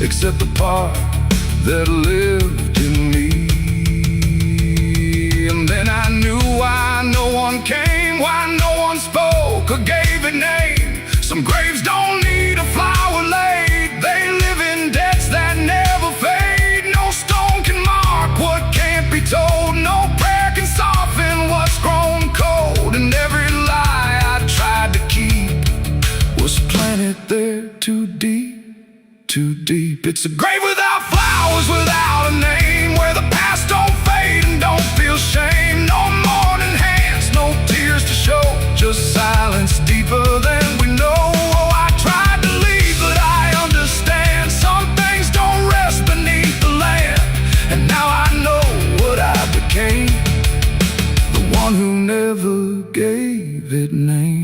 except the part that lived in me. And then I knew why no one came, why no one spoke or gave a name. Some graves don't need a flower laid, they live in debts that never fade. No stone can mark what can't be told, no prayer can soften what's grown cold. And every lie I tried to keep was planted there too deep, too deep. It's a grave without flowers, without a name, where the past don't fade and don't feel shame. No mourning hands, no tears to show, just silence deeper than we know. I tried to leave but I understand, some things don't rest beneath the land. And now I know what I became, the one who never gave it name.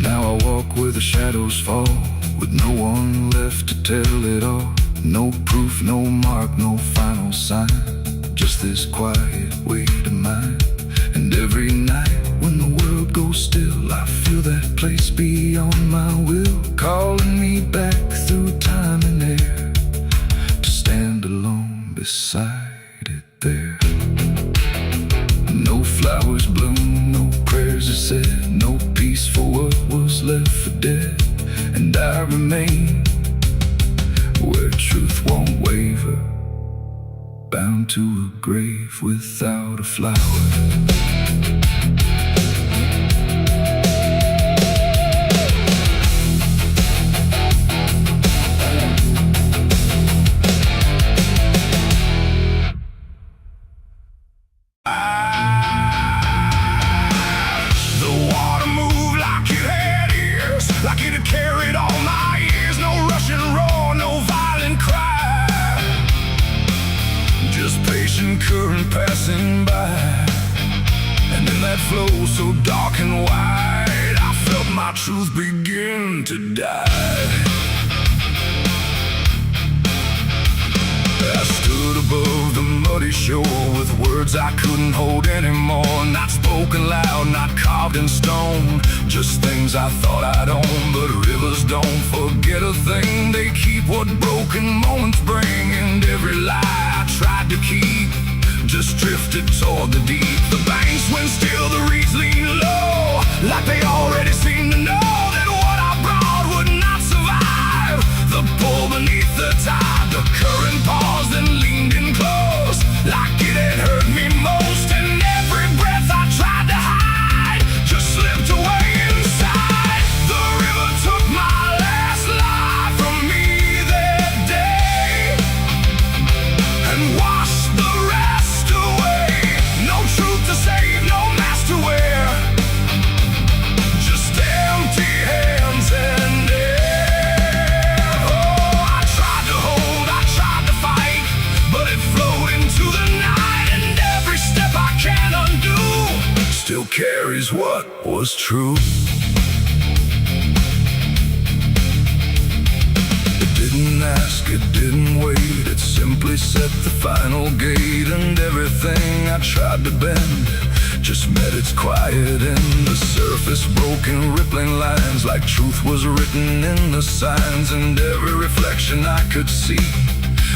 Now I walk where the shadows fall, with no one left to tell it all. No proof, no mark, no final sign, just this quiet weight of mine. And every night when the world goes still, I feel that place beyond my will, calling me back through time and air, to stand alone beside it there. No flowers bloom no peace for what was left for dead. And I remain where truth won't waver, bound to a grave without a flower. Like it had carried all my years. No rushing roar, no violent cry, just patient current passing by. And in that flow so dark and wide, I felt my truth begin to die. I stood above the muddy shore with words I couldn't hold anymore. Not spoken loud, not carved in stone, just things I thought I'd own. But rivers don't forget a thing, they keep what broken moments bring. And every lie I tried to keep just drifted toward the deep. The banks went still, the reeds lean low, like they already seemed to know that what I brought would not survive the pull beneath the tide. The current paused and leaned in close, like it had hurt me most. And every breath I tried to hide just slipped away inside. The river took my last life from me that day and washed the rest away. No truth to save, no mask to wear, just empty hands and air. Oh, I tried to hold, I tried to fight, but it flowed into the night. And every step I can't undo still carries what was true. It didn't ask, it didn't wait, it simply set the final gate. And everything I tried to bend just met its quiet end. The surface broke in rippling lines, like truth was written in the signs. And every reflection I could see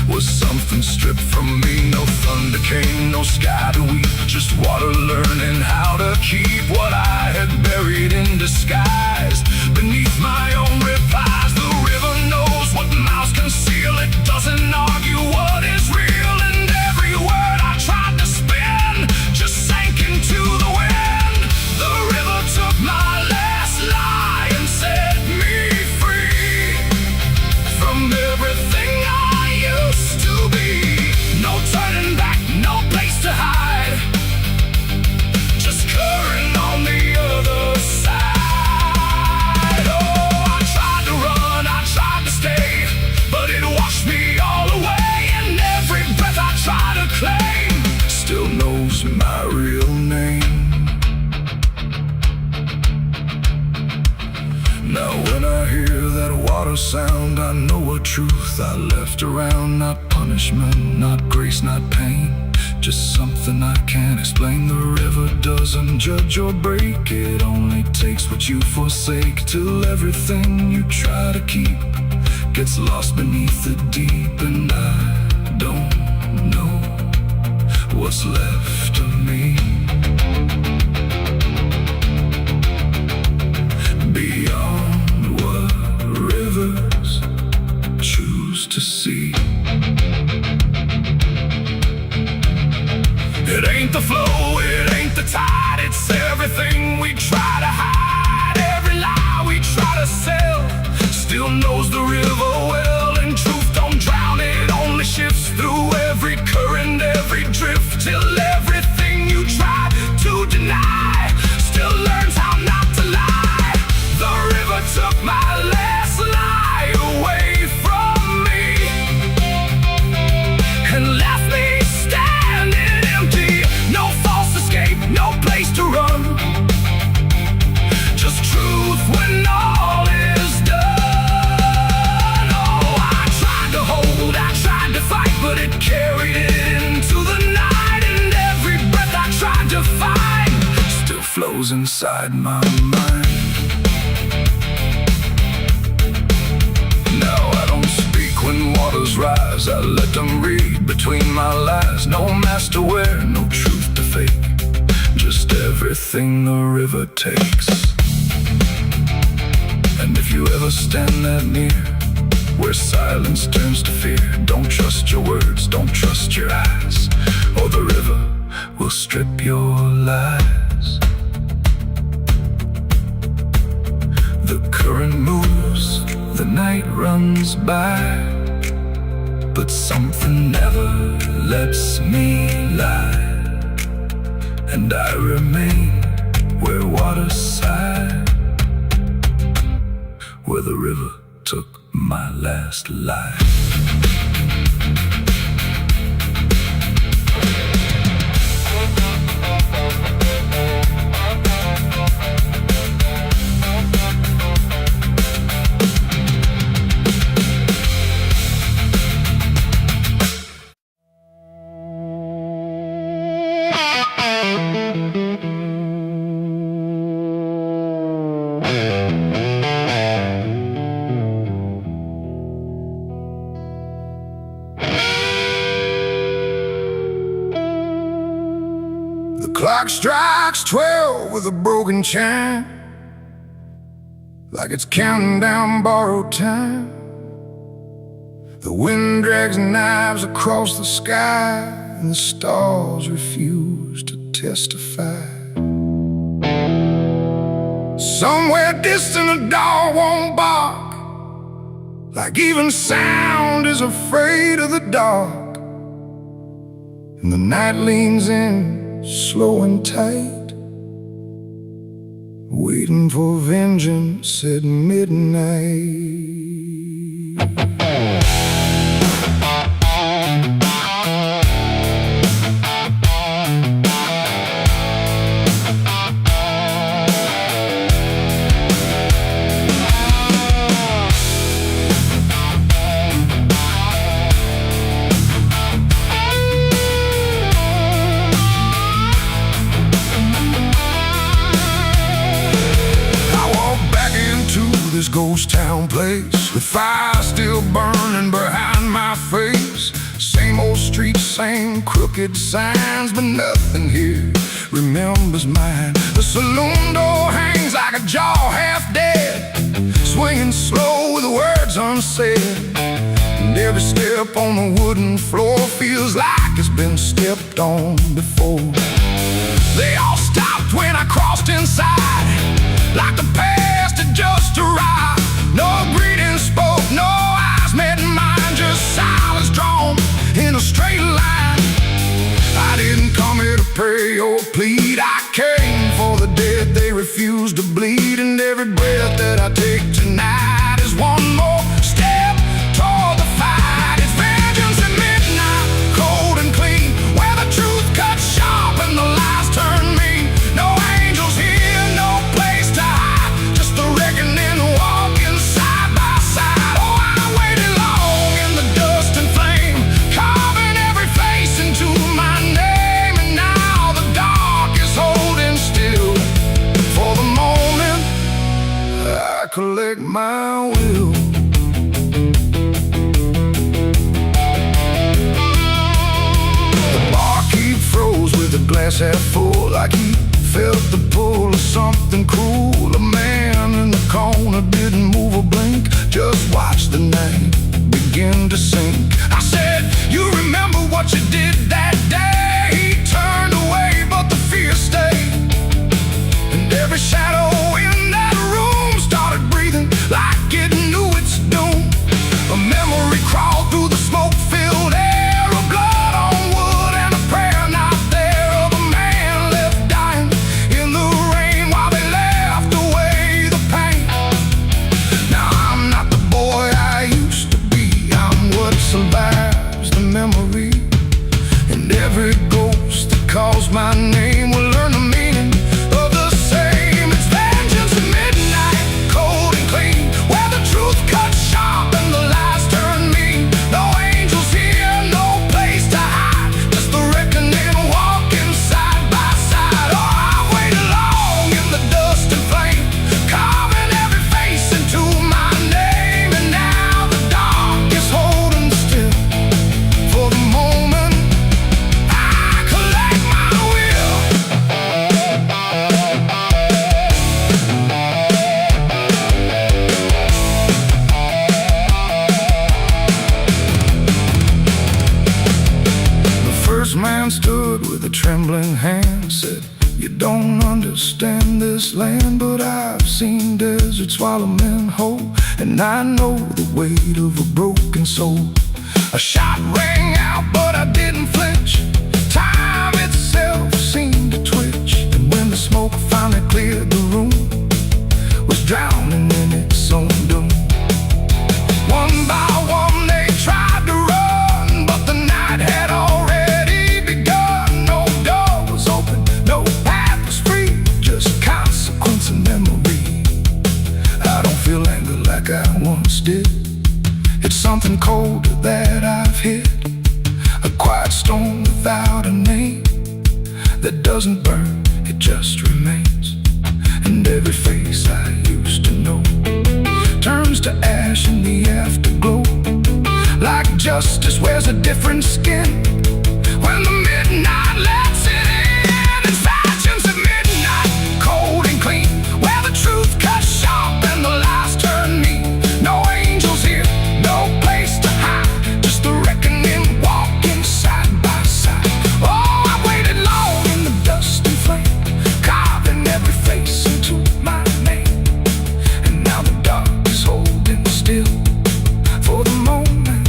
was something stripped from me. No thunder came, no sky to weep, just water learning how to keep what I had buried in disguise beneath my own replies. The river knows what mouths conceal, it doesn't argue what is real. And every word I tried to spin just sank into the wind. The river took my last lie and set me free from everything I used to be. No turning back, no place to hide, just current on the other side. Oh, I tried to run, I tried to stay, but it washed me all away. And every breath I try to claim still knows my real name. Now when I hear that water sound, I know a truth I left around. Not punishment, not grace, not pain, just something I can't explain. The river doesn't judge or break, it only takes what you forsake, till everything you try to keep gets lost beneath the deep. And I don't know what's left of me beyond what rivers choose to see. It ain't the flow, it ain't the tide, it's everything we try to hide. Every lie we try to sell still knows the river well. And truth don't drown, it only shifts through every current, every drift, till everything you try to deny still learns how not to lie. The river took my last lie away from me and left me standing empty. No false escape, no place to run, just truth when all is done. Oh, I tried to hold, I tried to fight, but it carried it into the night. And every breath I tried to find still flows inside my mind. Now I don't speak when waters rise, I let them read between my lies. No mask to wear, no truth to fake, just everything the river takes. And if you ever stand that near, where silence turns to fear, don't trust your words, don't trust your eyes, or the river will strip your lies. The current moves, the night runs by, but something never lets me lie. And I remain where water sighed, where the river took my last life. The clock strikes 12 with a broken chime, like it's counting down borrowed time. The wind drags knives across the sky, and the stars refuse to testify. Somewhere distant a dog won't bark, like even sound is afraid of the dark. And the night leans in, slow and tight, waiting for vengeance at midnight. This ghost town place, with fire still burning behind my face. Same old streets, same crooked signs, but nothing here remembers mine. The saloon door hangs like a jaw half dead, swinging slow with words unsaid. And every step on the wooden floor feels like it's been stepped on before. They all stopped when I crossed inside, like the past had just arrived. No greeting spoke, no eyes met mine, just silence drawn in a straight line. I didn't come here to pray or plead, I came for the dead they refused to bleed. And every breath that I take tonight is one more step toward the fight. It's vengeance at midnight, cold and clean, where the truth cuts sharp and the lies turn mean. No angels here, no place to hide, just the reckoning walking side by side. Oh, I waited long in the dust and flame, carving every face into my name. And now the dark is holding still for the moment I collect my will. The barkeep froze with the glass half full, like he felt the pull of something cruel. A man in the corner didn't move a blink, just watched the night begin to sink. I said, you remember what you did that day? He turned away, but the fear stayed. And every shadow in that room started breathing like it knew its doom. A memory crawled through the smoke-filled air, of blood on wood and a prayer not there, of a man left dying in the rain while they left away the pain. Now I'm not the boy I used to be, I'm what survived. seen deserts while a man whole, and I know the weight of a broken soul. A shot rang out, but I didn't flinch. Time itself seemed to twitch, and when the smoke finally cleared the room, was drowning in its own doom. One by one they tried to run, but the night had already begun. No door was open, no path was free, just consequence and memory. I don't feel anger like I once did. It's something colder that I've hit, a quiet storm without a name, that doesn't burn, it just remains. And every face I used to know turns to ash in the afterglow, like justice wears a different skin when the midnight lets it in. And fashions at midnight, cold and clean, where the truth cuts sharp and the lies turn mean. No angels here, no place to hide, just the reckoning walking side by side. Oh, I waited long in the dust and flame, carving every face into my name. And now the dark is holding still for the moment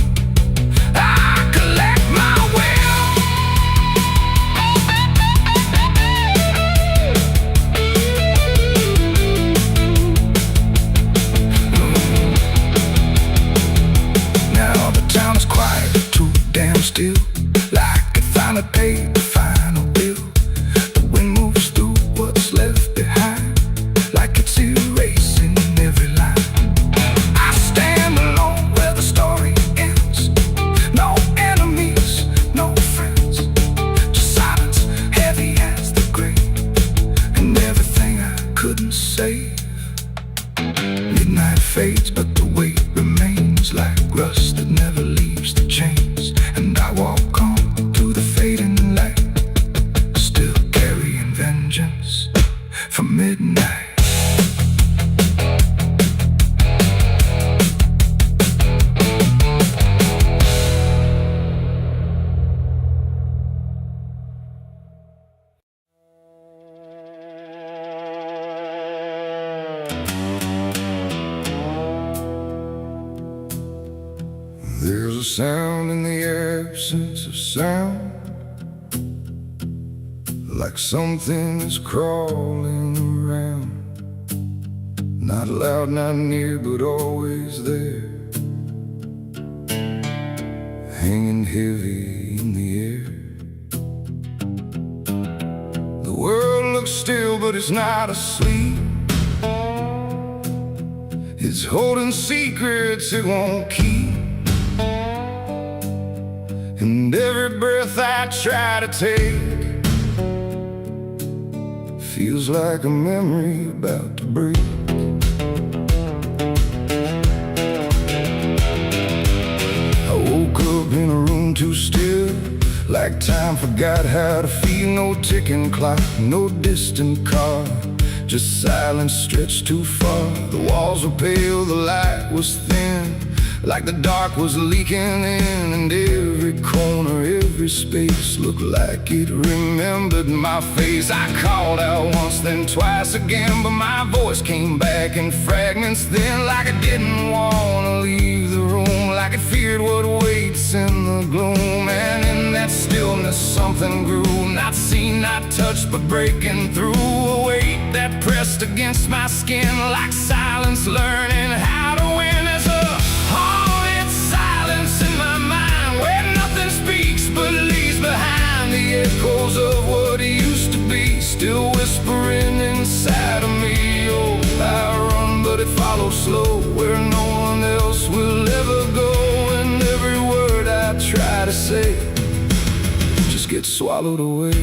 I collect my will. Now the town is quiet, too damn still, like it finally paid the final bill. The wind moves through what's left behind, like it's erasing every line. I stand alone where the story ends. No enemies, no friends, just silence heavy as the grave, and everything I couldn't save. Midnight fades, but the weight remains, like rust that never leaves the chains. And I walk on through the fading light, still carrying vengeance from midnight. There's a sound in the absence of sound, like something is crawling around. Not loud, not near, but always there, hanging heavy in the air. The world looks still, but it's not asleep. It's holding secrets it won't keep. And every breath I try to take feels like a memory about to break. I woke up in a room too still, like time forgot how to feel. No ticking clock, no distant car, just silence stretched too far. The walls were pale, the light was thin, like the dark was leaking in. And every corner, every space looked like it remembered my face. I called out once, then twice again, but my voice came back in fragments then, like it didn't want to leave the room, like it feared what waits in the gloom. And in that stillness something grew, not seen, not touched, but breaking through. A weight that pressed against my skin, like silence learning how to win. As a haunted silence in my mind, where nothing speaks but leaves behind the echoes of what used to be, still whispering inside of me. Oh, I run, but it follows slow, where no one else will ever go. And every word I try to say just gets swallowed away.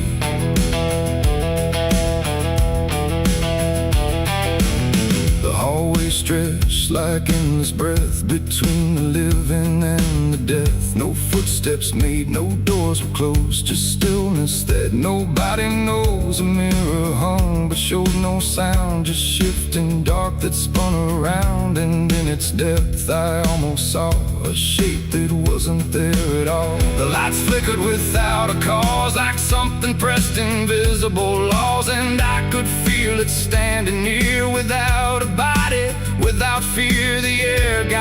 Always stretched like endless breath between the living and the death. No footsteps made, no doors were closed, just stillness that nobody knows. A mirror hung but showed no sound, just shifting dark that spun around. And in its depth I almost saw a shape that wasn't there at all. The lights flickered without a cause, like something pressed invisible laws. And I could feel it standing near without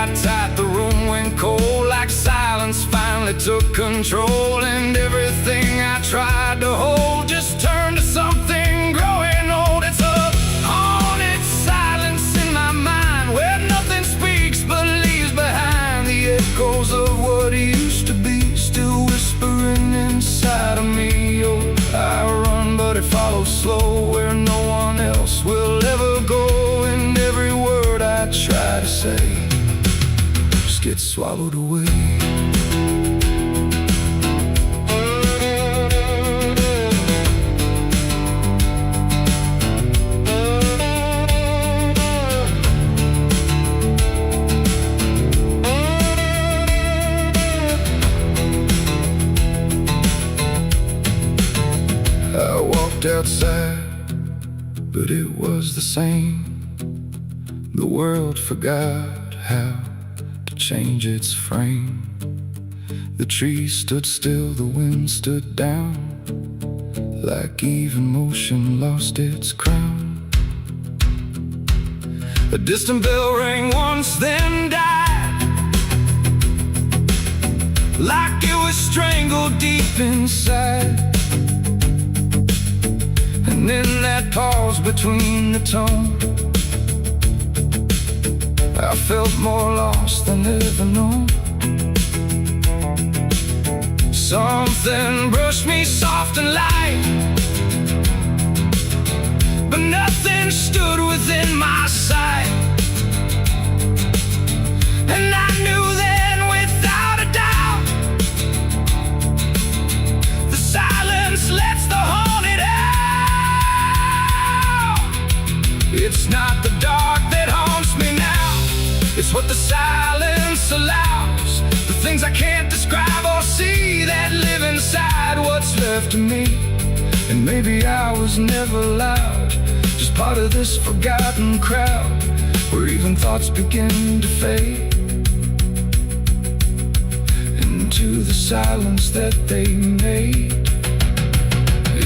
got tight, the room went cold, like silence finally took control. And everything I tried to hold just turned to something growing old. It's a haunted silence in my mind, where nothing speaks but leaves behind the echoes of what used to be, still whispering inside of me. Oh, I run but it follows slow, where no one else will ever go. And every word I try to say just gets swallowed away. I walked outside, but it was the same. The world forgot how to change its frame. The trees stood still, the wind stood down, like even motion lost its crown. A distant bell rang once, then died, like it was strangled deep inside. And in that pause between the tone, I felt more lost than ever known. Something brushed me soft and light, but nothing stood within my sight. And I knew then without a doubt, the silence lets the haunted out. It's not the dark that haunts me now, it's what the silence allows. The things I can't describe or see that live inside what's left of me. And maybe I was never loud, just part of this forgotten crowd, where even thoughts begin to fade into the silence that they made.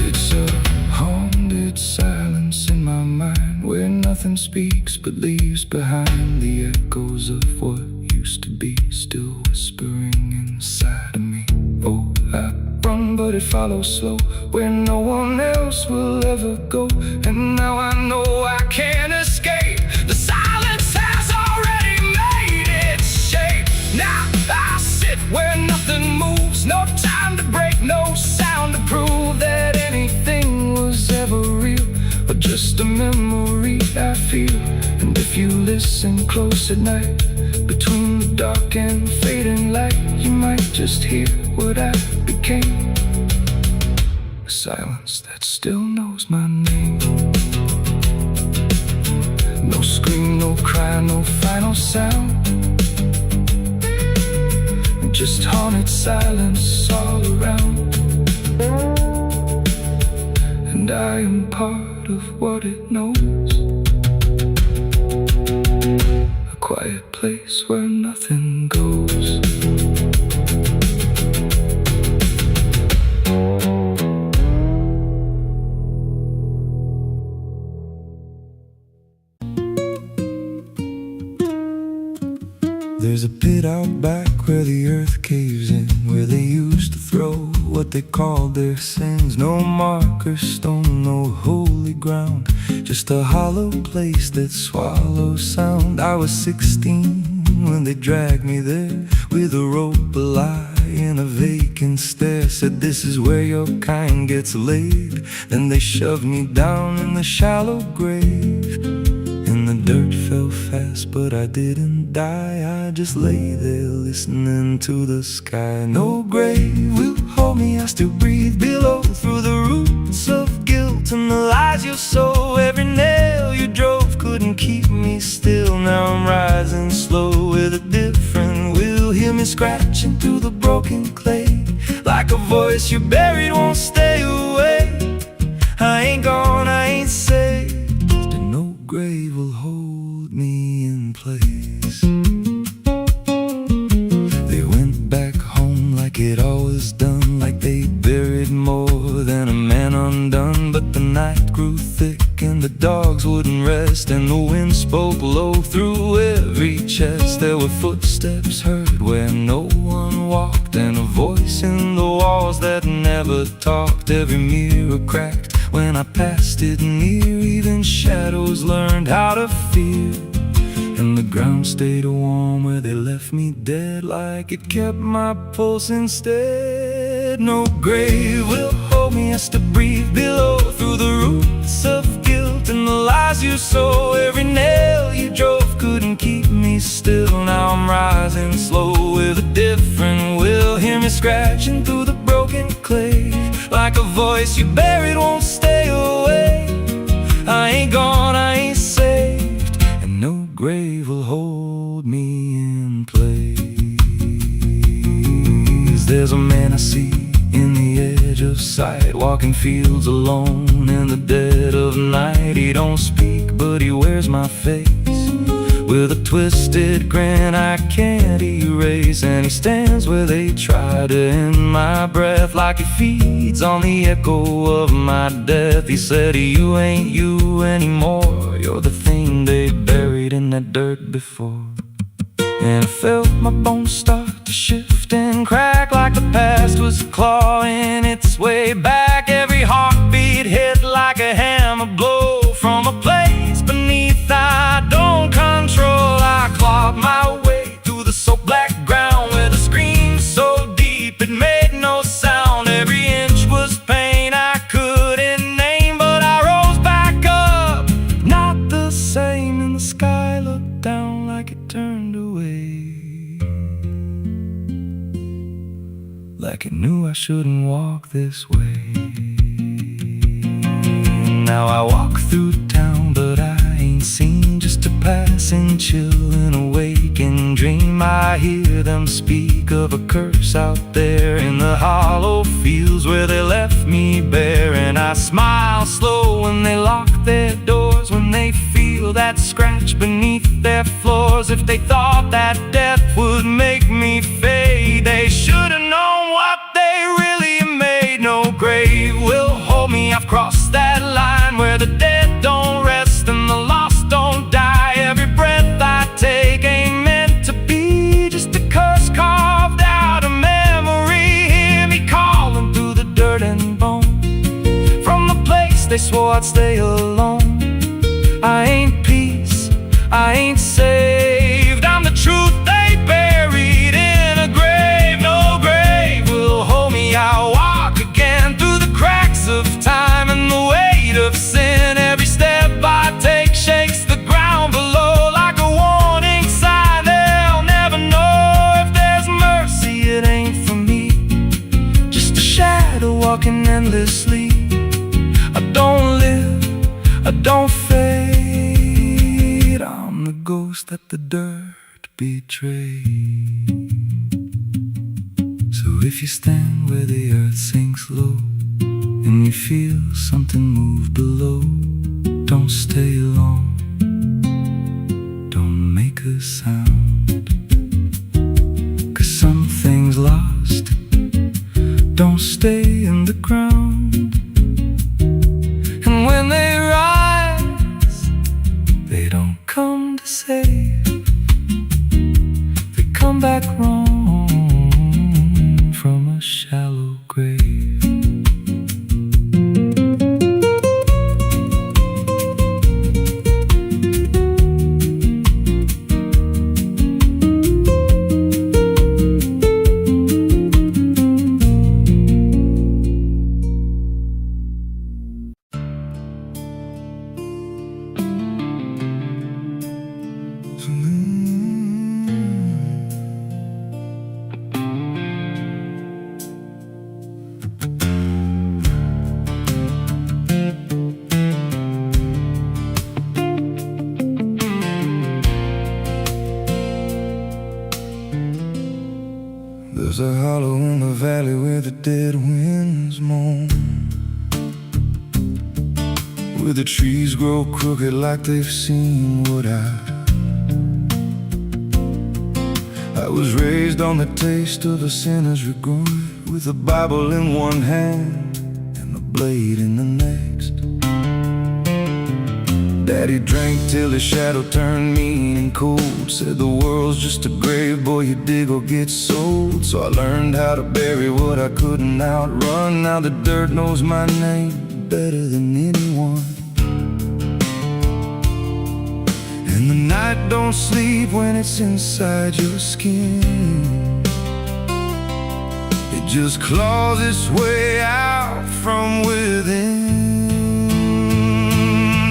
It's a haunted silence in my mind, where nothing speaks but leaves behind the echoes of what used to be, still whispering inside of me. Oh, I run but it follows slow, where no one else will ever go. And now I know I can't escape, the silence has already made its shape. Now I sit where nothing moves, no time to break, no sound to prove that anything was ever real, but just a memory I feel. And if you listen close at night, between the dark and fading light, you might just hear what I became, a silence that still knows my name. No scream, no cry, no final sound, just haunted silence all around. And I am part of what it knows, a quiet place where nothing goes. There's a pit out back where the earth caves in, where they used to throw what they called their sins. No marker stone, no holy ground, just a hollow place that swallows sound. I was 16 when they dragged me there, with a rope, a lie, and a vacant stare. Said this is where your kind gets laid. Then they shoved me down in the shallow grave, and the dirt fell fast, but I didn't die. I just lay there listening to the sky. No grave will hold me, I still breathe below, through the roots of guilt and the lies you sow. Every nail you drove couldn't keep me still. Now I'm rising slow with a different will. Hear me scratching through the broken clay, like a voice you buried won't stay away. I ain't gone, I ain't saved, and no grave will hold me in place. They went back home like it always done, like they buried more than a man undone. But the night grew thick and the dogs wouldn't rest, and the wind spoke spoke low through every chest. There were footsteps heard where no one walked, and a voice in the walls that never talked. Every mirror cracked when I passed it near. Even shadows learned how to fear, and the ground stayed warm where they left me dead, like it kept my pulse instead. No grave will hold me, I still breathe below, through the roots of guilt and the lies you sow. Every nail you drove couldn't keep me still. Now I'm rising slow with a different will. Hear me scratching through the broken clay, like a voice you buried won't stay away. I ain't gone, I ain't saved, and no grave will hold me in place. There's a man I see in the edge of sight, walking fields alone in the dead of night. He don't speak, but he wears my face with a twisted grin I can't erase. And he stands where they try to end my breath, like he feeds on the echo of my death. He said, you ain't you anymore, you're the thing they buried in that dirt before. And I felt my bones start to shift and crack, like the past was clawing its way back. Every heartbeat hit like a hammer blow from a place beneath I don't control. I clawed my way through the soaked black ground with a scream so deep it made no sound. Every inch was pain I couldn't name, but I rose back up, not the same. And the sky looked down like it turned away, like it knew I shouldn't walk this way. Now I walk through town, but I ain't seen, just a passing chill in a waking dream. I hear them speak of a curse out there in the hollow fields where they left me bare. And I smile slow when they lock their doors, when they feel that scratch beneath their floors. If they thought that death would make me fade, they should have known what they really made. No grave will hold me, I've crossed that line where the dead don't rest and the lost don't die. Every breath I take ain't meant to be, just a curse carved out of memory. Hear me calling through the dirt and bone, from the place they swore I'd stay alone. I ain't peace, I ain't saved, I'm the truth they buried in a grave. No grave will hold me, I'll walk again through the cracks of time and the weight of sin. Every step I take shakes the ground below like a warning sign. They'll never know if there's mercy, it ain't for me, just a shadow walking endlessly. I don't live, I don't fade, I'm the ghost that the dirt betrayed. So if you stand where the earth sinks low and you feel something move below, don't stay long, don't make a sound, 'cause something's lost, don't stay in the ground. And when they rise, they don't come to save, they come back wrong from a shallow grave. There's a hollow in the valley where the dead winds moan, where the trees grow crooked like they've seen what I was raised on the taste of a sinner's regret, with a Bible in one hand and a blade in the next. Daddy drank till his shadow turned mean and cold. Said the world's just a grave, boy, you dig or get sold. So I learned how to bury what I couldn't outrun. Now the dirt knows my name better than anyone. And the night don't sleep when it's inside your skin. It just claws its way out from within.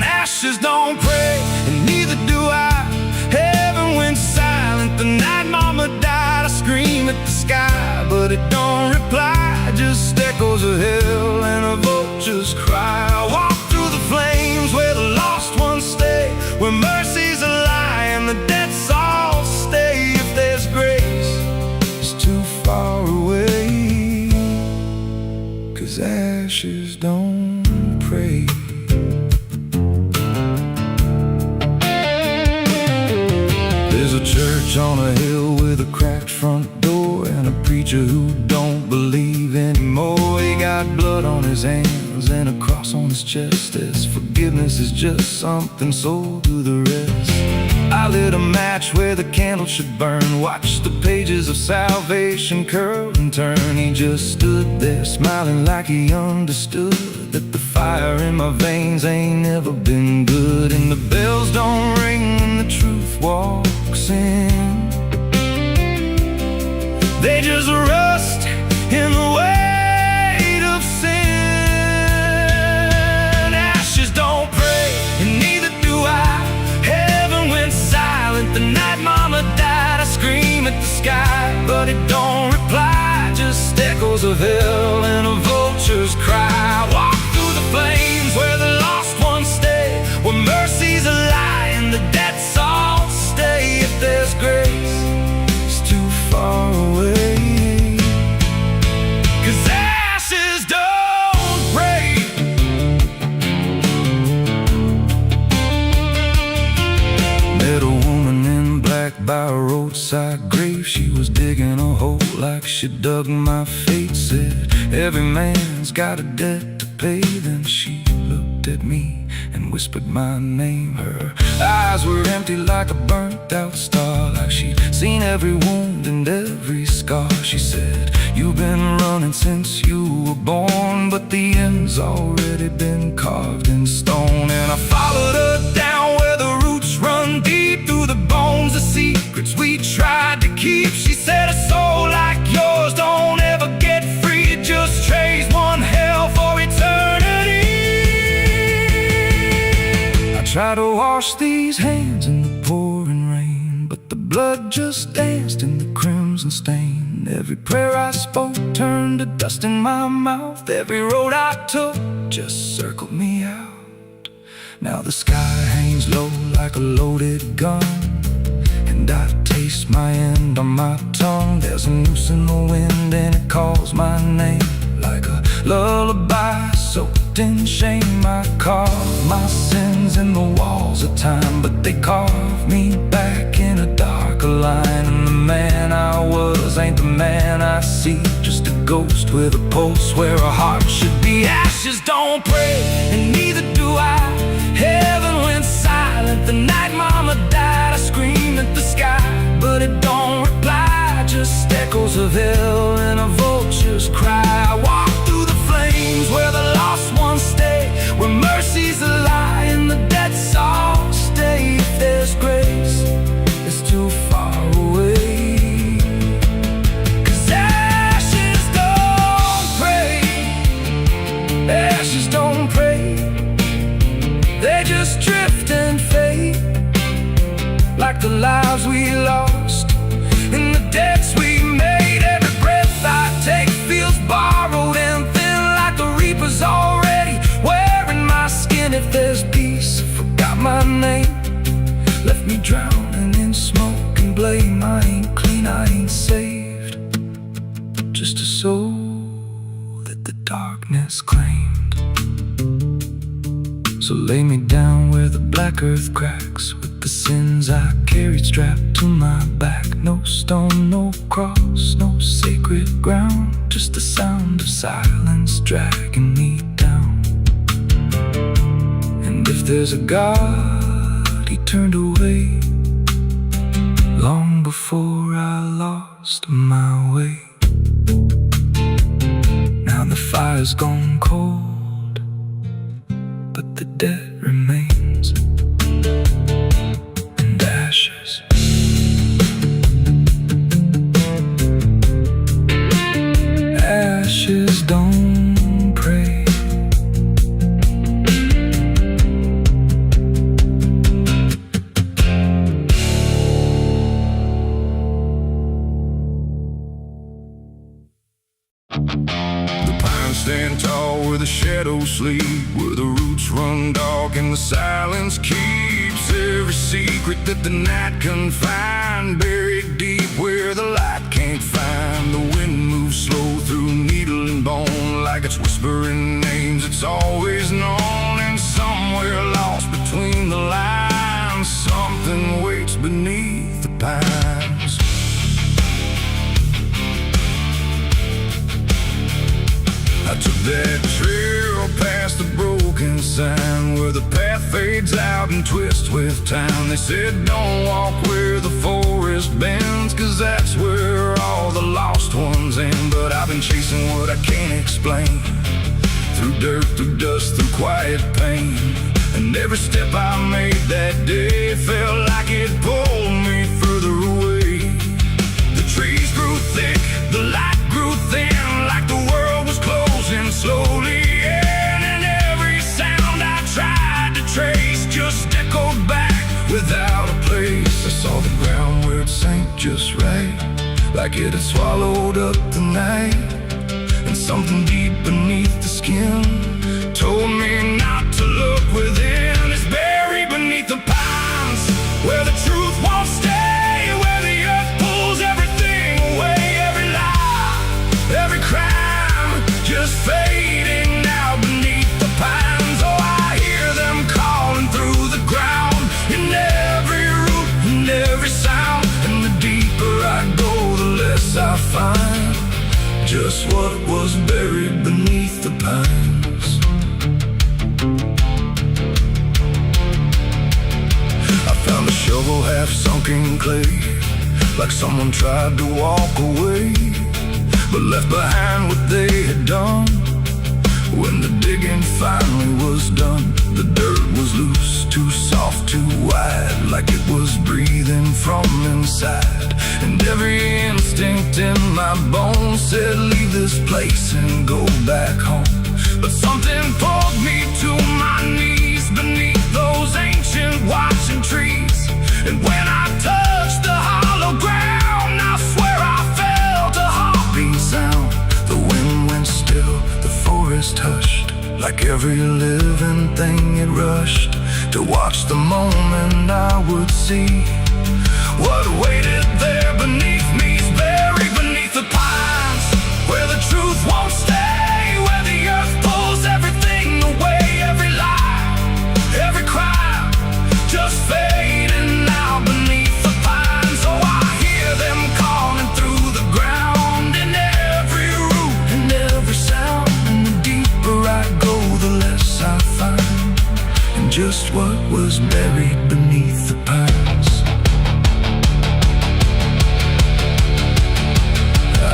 Ashes don't pray, and neither do I. Heaven went silent the night mama died. I scream at the sky, but it don't reply. Just echoes of hell and a vulture's cry. I walk through the flames where the lost ones stay, where mercy's a lie and the dead souls stay. If there's grace, it's too far away, 'cause ashes don't pray. There's a church on a hill with a cracked front door, and a preacher who don't believe anymore. He got blood on his hands and a cross on his chest, as forgiveness is just something sold to the rest. I lit a match where the candle should burn, watched the pages of salvation curl and turn. He just stood there smiling like he understood that the fire in my veins ain't never been good. And the bells don't ring when the truth walks in, they just rust in the weight of sin. Ashes don't pray, and neither do I. Heaven went silent the night mama died. I scream at the sky, but it don't reply. Just echoes of hell and a vulture's cry. I walk through the flames where the lost ones stay, where mercy's a lie and the dead souls stay. If there's grace, it's too far away, 'cause ashes don't break. Met a woman in black by a roadside grave. She was digging a hole like she dug my fate. Said every man's got a debt to pay. Then she looked at me and whispered my name. Her eyes were empty like a burnt out star, like she'd seen every wound and every scar. She said, you've been running since you were born, but the end's already been carved in stone. And I followed her down where the roots run deep through the bones, the secrets we tried to keep. She said, a soul like yours don't ever get free. It just trades one hell for eternity. Try to wash these hands in the pouring rain, but the blood just danced in the crimson stain. Every prayer I spoke turned to dust in my mouth. Every road I took just circled me out. Now the sky hangs low like a loaded gun, and I taste my end on my tongue. There's a noose in the wind and it calls my name like a lullaby soaked in shame. I carve my sins in the walls of time, but they carve me back in a darker line. And the man I was ain't the man I see, just a ghost with a pulse where a heart should be. Ashes don't pray, and neither do I. Heaven went silent the night mama died. I screamed at the sky, but it don't reply. Just echoes of hell and a vulture's cry. I walk through the flames where the lost ones stay, where mercy's a lie and the dead souls stay. If there's grace, it's too far away, 'cause ashes don't pray. Ashes don't pray, they just drift and fade, like the lives we lost and the debts we made. Every breath I take feels borrowed and thin, like the reaper's already wearing my skin. If there's peace, I forgot my name, left me drowning in smoke and blame. I ain't clean, I ain't saved, just a soul that the darkness claimed. So lay me down where the black earth cracks, with the sins I carried strapped to my back. No stone, no cross, no sacred ground, just the sound of silence dragging me down. And if there's a God, he turned away long before I lost my way. Now the fire's gone cold, but the dead remains and ashes. Ashes don't pray. Stand tall where the shadows sleep, where the roots run dark and the silence keeps every secret that the night can find. Buried deep where the light can't find. The wind moves slow through needle and bone, like it's whispering names it's always known. And somewhere lost between the lines, something waits beneath the pines. I took that trail past the broken sign, where the path fades out and twists with time. They said don't walk where the forest bends, 'cause that's where all the lost ones end. But I've been chasing what I can't explain, through dirt, through dust, through quiet pain. And every step I made that day felt like it pulled me further away. The trees grew thick, the light grew thin, like the world was closing slowly in. And every sound I tried to trace just echoed back without a place. I saw the ground where it sank just right, like it had swallowed up the night. And something deep beneath the skin told me not to look within. It's buried beneath the pines, where the truth won't stay, where the earth pulls everything away. Every lie, every crime, just fading now beneath the pines. Oh, I hear them calling through the ground, in every root and every sound. And the deeper I go, the less I find just what was buried beneath the pines. I found a shovel half sunk in clay, like someone tried to walk away, but left behind what they had done. When the digging finally was done, the dirt was loose, too soft, too wide, like it was breathing from inside. And every instinct in my bones said leave this place and go back home. But something pulled me to my knees beneath those ancient watching trees. And when I touched the hollow ground, I swear I felt a heartbeat sound. The wind went still, the forest hushed, like every living thing it rushed to watch the moment I would see what waited there beneath me. Is buried beneath the pines, where the truth won't stay, where the earth pulls everything away. Every lie, every crime, just fading now beneath the pines. Oh, I hear them calling through the ground, in every root and every sound. And the deeper I go, the less I find, and just what was buried beneath the pines.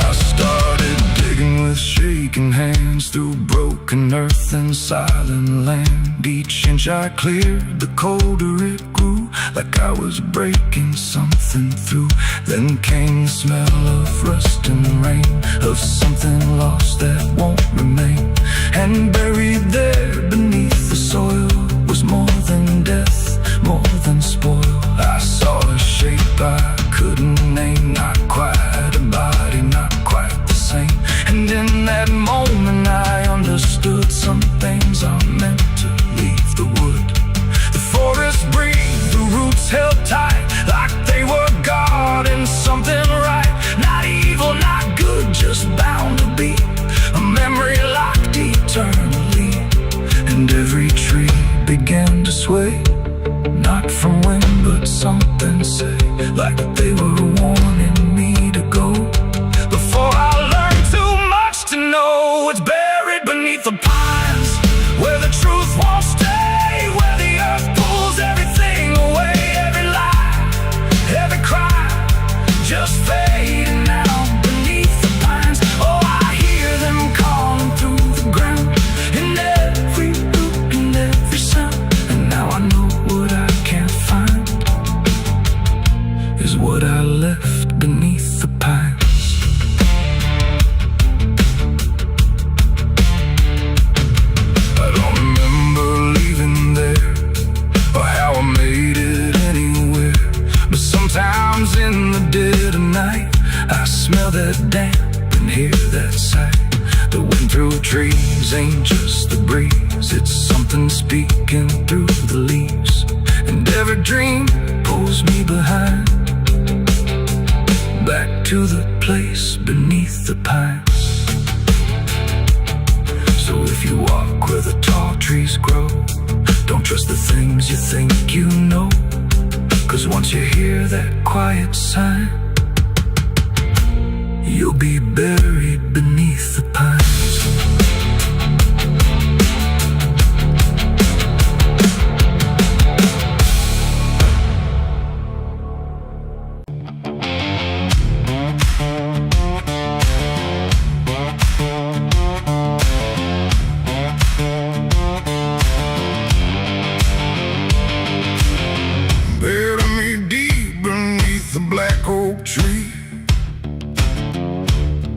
I started digging with shaking hands through broken earth and silent land. Each inch I cleared, the colder it grew, like I was breaking something through. Then came the smell of rust and rain, of something lost that won't remain. And buried there beneath the soil was more than death, more than spoil. I saw a shape I couldn't name, not quite a body, not quite the same. And in that moment I understood some things are meant to leave the wood. The forest breathed, the roots held tight, like they were guarding something right. Not evil, not good, just bound to be a memory locked eternally. And every tree began to sway, not from wind but something say, like they were warning me to go. Before I learned too much to know, it's buried beneath the pines, where the truth won't stay, where the that damp and hear that sigh. The wind through trees ain't just the breeze, it's something speaking through the leaves. And every dream pulls me behind, back to the place beneath the pines. So if you walk where the tall trees grow, don't trust the things you think you know, 'cause once you hear that quiet sign, you'll be buried beneath the pines. Bury me deep beneath the black oak tree,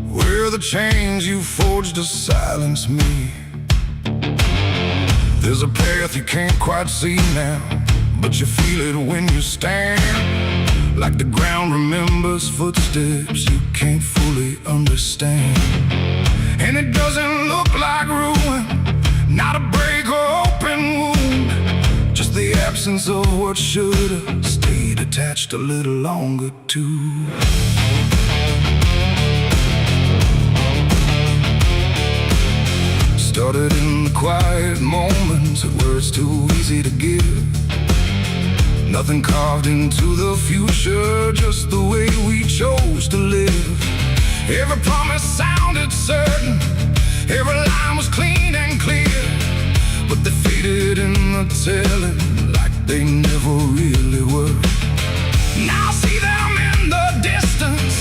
where the chains you forged to silence me. There's a path you can't quite see now, but you feel it when you stand. Like the ground remembers footsteps you can't fully understand. And it doesn't look like ruin, not a break or open wound, just the absence of what should've stayed attached a little longer too. Started in the quiet moments where it's too easy to give. Nothing carved into the future, just the way we chose to live. Every promise sounded certain, every line was clean and clear, but they faded in the telling like they never really were. Now I see them in the distance,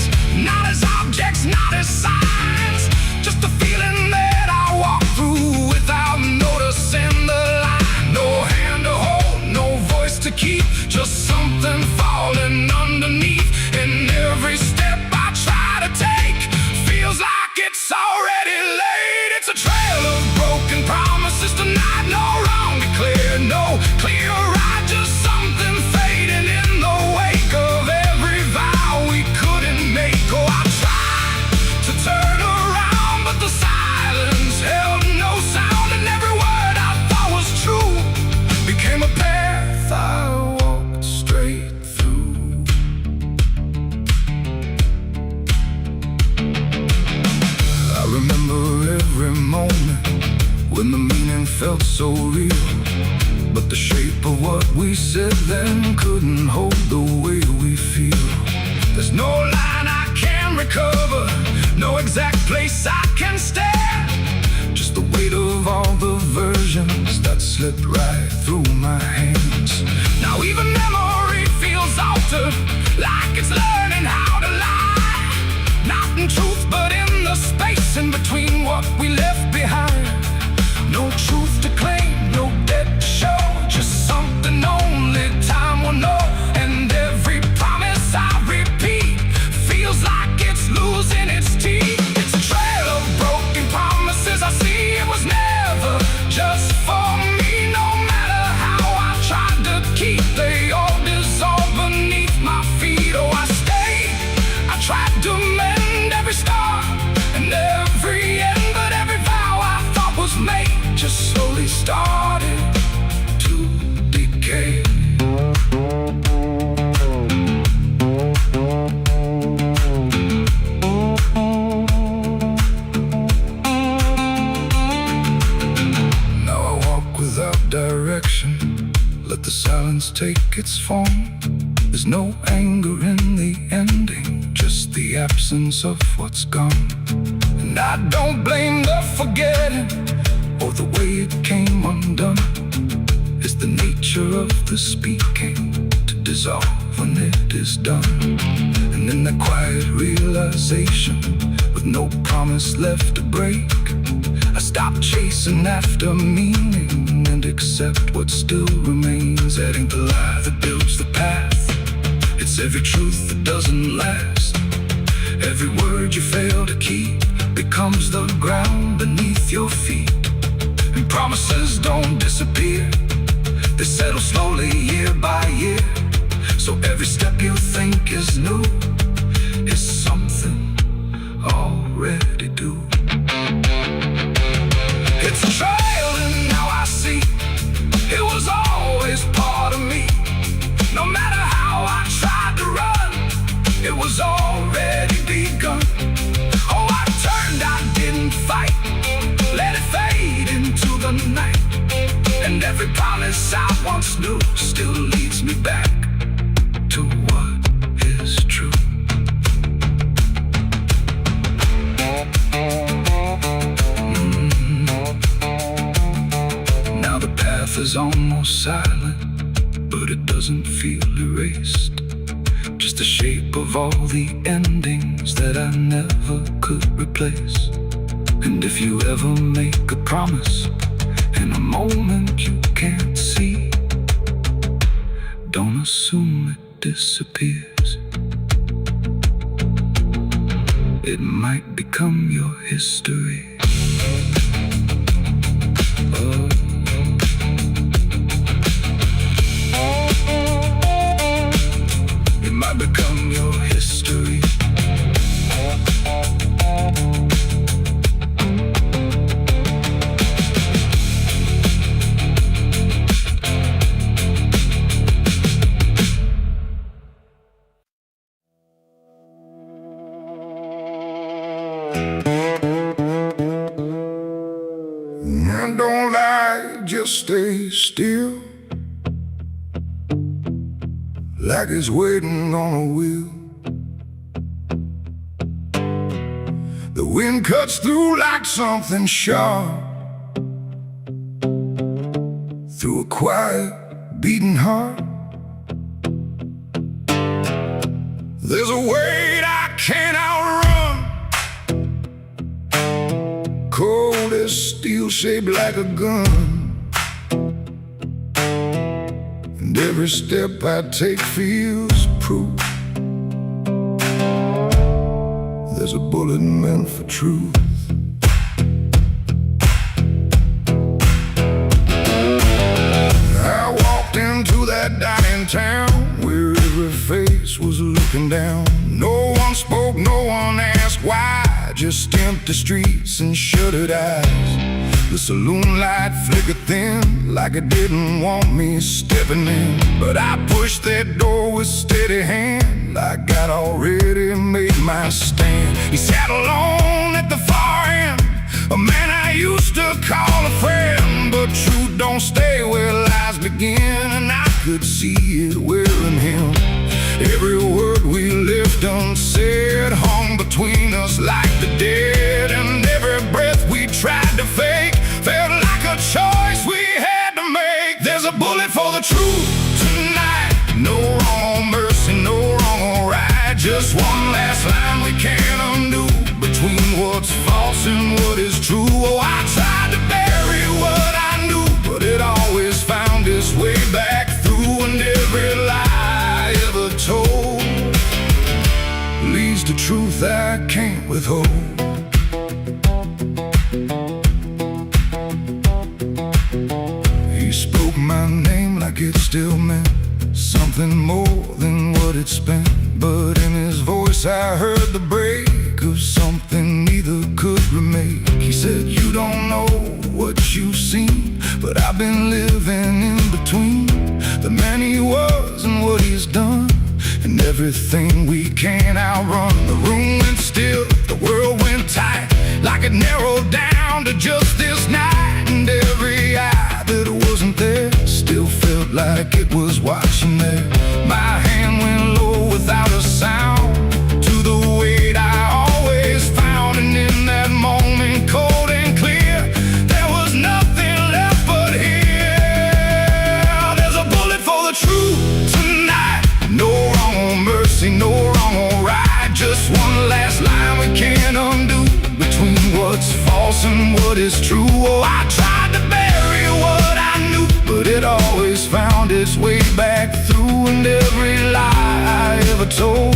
not as objects, not as signs, just a feeling that I walk through without noticing the line. No hand to hold, no voice to keep, just something falling underneath. And every step I try to take feels like it's already late. It's a trail of broken promises tonight, no wrong declared, no clear right, just something fading in the wake of every vow we couldn't make. Oh, I tried to turn around, but the silence held no sound, and every word I thought was true became a path I walked straight through. I remember every moment when the meaning felt so real, but the shape of what we said then couldn't hold the way we feel. There's no line I can recover, no exact place I can stand, just the weight of all the versions that slipped right through my hands. Now even memory feels altered, like it's learning how to lie, not in truth but in the space in between what we left behind. No truth to claim, no debt to show, just something only time will know. And every promise I repeat feels like it's losing its teeth. It's a trail of broken promises I see, it was never just for me. No matter how I tried to keep, they all dissolve beneath my feet. Oh, I stayed, I tried to mend every star and every end, but every vow I thought was made just slowly started to decay. Now I walk without direction, let the silence take its form. There's no anger in the ending, just the absence of what's gone. And I don't blame the forgetting or the way it came undone. It's the nature of the speaking to dissolve when it is done. And in that quiet realization, with no promise left to break, I stop chasing after meaning and accept what still remains. That ain't the lie that builds the path, it's every truth that doesn't last. Every word you fail to keep becomes the ground beneath your feet. And promises don't disappear, they settle slowly year by year. So every step you think is new is something already do. It's a trail and now I see it was always part of me. No matter how I tried to run, it was already begun. Oh, I turned, I didn't fight, let it fade into the night. And every promise I once knew still leads me back to what is true. Now the path is almost silent, but it doesn't feel erased. Just the shape of all the endings that I never could replace. And if you ever make a promise in a moment you can't see, don't assume it disappears. It might become your history. Oh. It might become your history. And don't lie, just stay still, like it's waiting on a wheel. The wind cuts through like something sharp, through a quiet, beating heart. There's a weight I can't outrun, cold as steel, shaped like a gun. And every step I take feels proof. There's a bullet meant for truth. I walked into that dining town where every face was looking down. No one spoke, no one asked why, just empty streets and shuttered eyes. The saloon light flickered thin, like it didn't want me stepping in. But I pushed that door with steady hand, like I'd already made my stand. He sat alone at the far end, a man I used to call a friend. But truth don't stay where lies begin, and I could see it wearing him. Every word we left unsaid hung between us like the dead. And every breath we tried to fake felt like a choice we had to make. There's a bullet for the truth tonight. No wrong or mercy, no wrong or right. Just one last line we can't undo, between what's false and what is true. Oh, I tried to bury what I knew, but it always found its way back through. And every lie ever told leads to truth I can't withhold. He spoke my name like it still meant something more than what it spent. But in his voice I heard the break of something neither could remake. He said, you don't know what you've seen, but I've been living in between the man he was and what he's done, and everything we can't outrun. The room went still, the world went tight, like it narrowed down to just this night. And every eye that wasn't there still felt like it was watching there. My hand went low without a sound to the weight I always found. And in that moment, cold and clear, there was nothing left but here. There's a bullet for the truth tonight. No wrong or mercy, no wrong or right. Just one last line we can't undo, between what's false and what is true. Oh, I tried to bury what I knew, but it always found its way back through. And every lie I ever told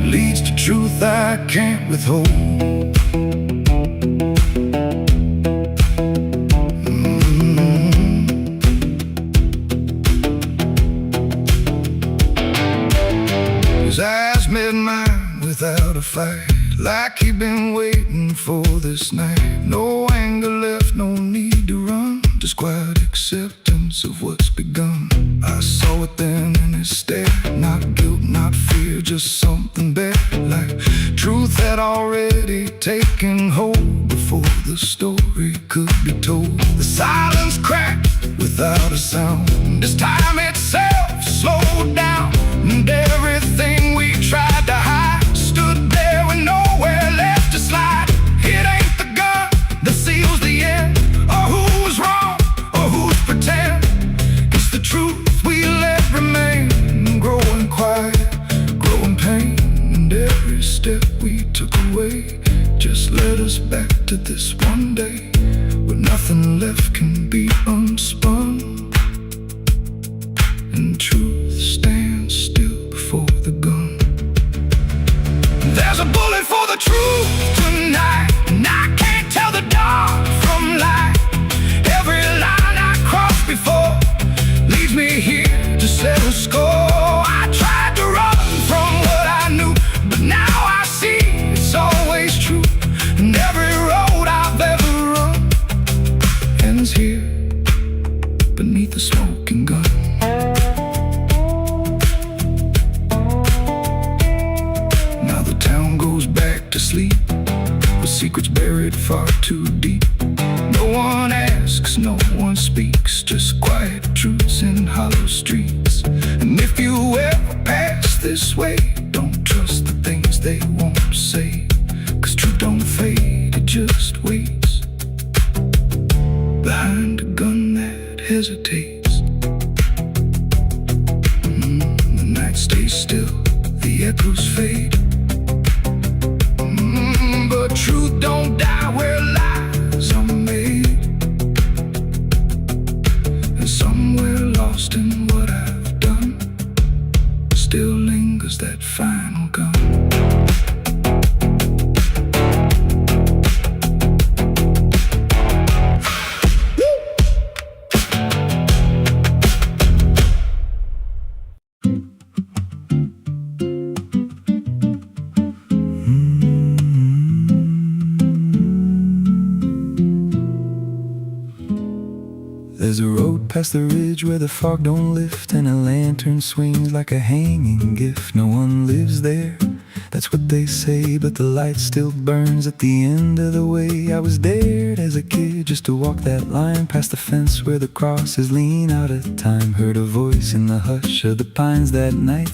leads to truth I can't withhold. His eyes met mine with without a fight, like he'd been waiting for this night. No anger left, no need to run, just quiet acceptance of what's begun. I saw it then in his stare, not guilt, not fear, just something better, like truth had already taken hold before the story could be told. The silence cracked without a sound, this time itself slowed down, and everything we tried to hide stood there with nowhere left to slide. It ain't the gun that seals the end, or who's wrong, or who's pretend. It's the truth we let remain, growing quiet, growing pain. And every step we took away just led us back to this one day, where nothing left can be unspun, and truth stands still before the gun. There's a bullet for the truth tonight, and I can't tell the dark from light. Every line I crossed before leads me here to settle score. I tried to run from what I knew, but now I see it's always true. And every road I've ever run ends here beneath the smoking gun. Now the town goes back to sleep, with secrets buried far too deep. No one asks, no one speaks, just quiet truths in hollow streets. And if you ever pass this way, don't trust the things they won't say, 'cause truth don't fade, it just waits behind a gun that hesitates. The night stays still, the echoes fade, but truth don't die where lies are made. And somewhere lost in what I've done still lingers that final gun. There's a road past the ridge where the fog don't lift, and a lantern swings like a hanging gift. No one lives there, that's what they say, but the light still burns at the end of the way. I was dared as a kid just to walk that line, past the fence where the crosses lean out of time. Heard a voice in the hush of the pines that night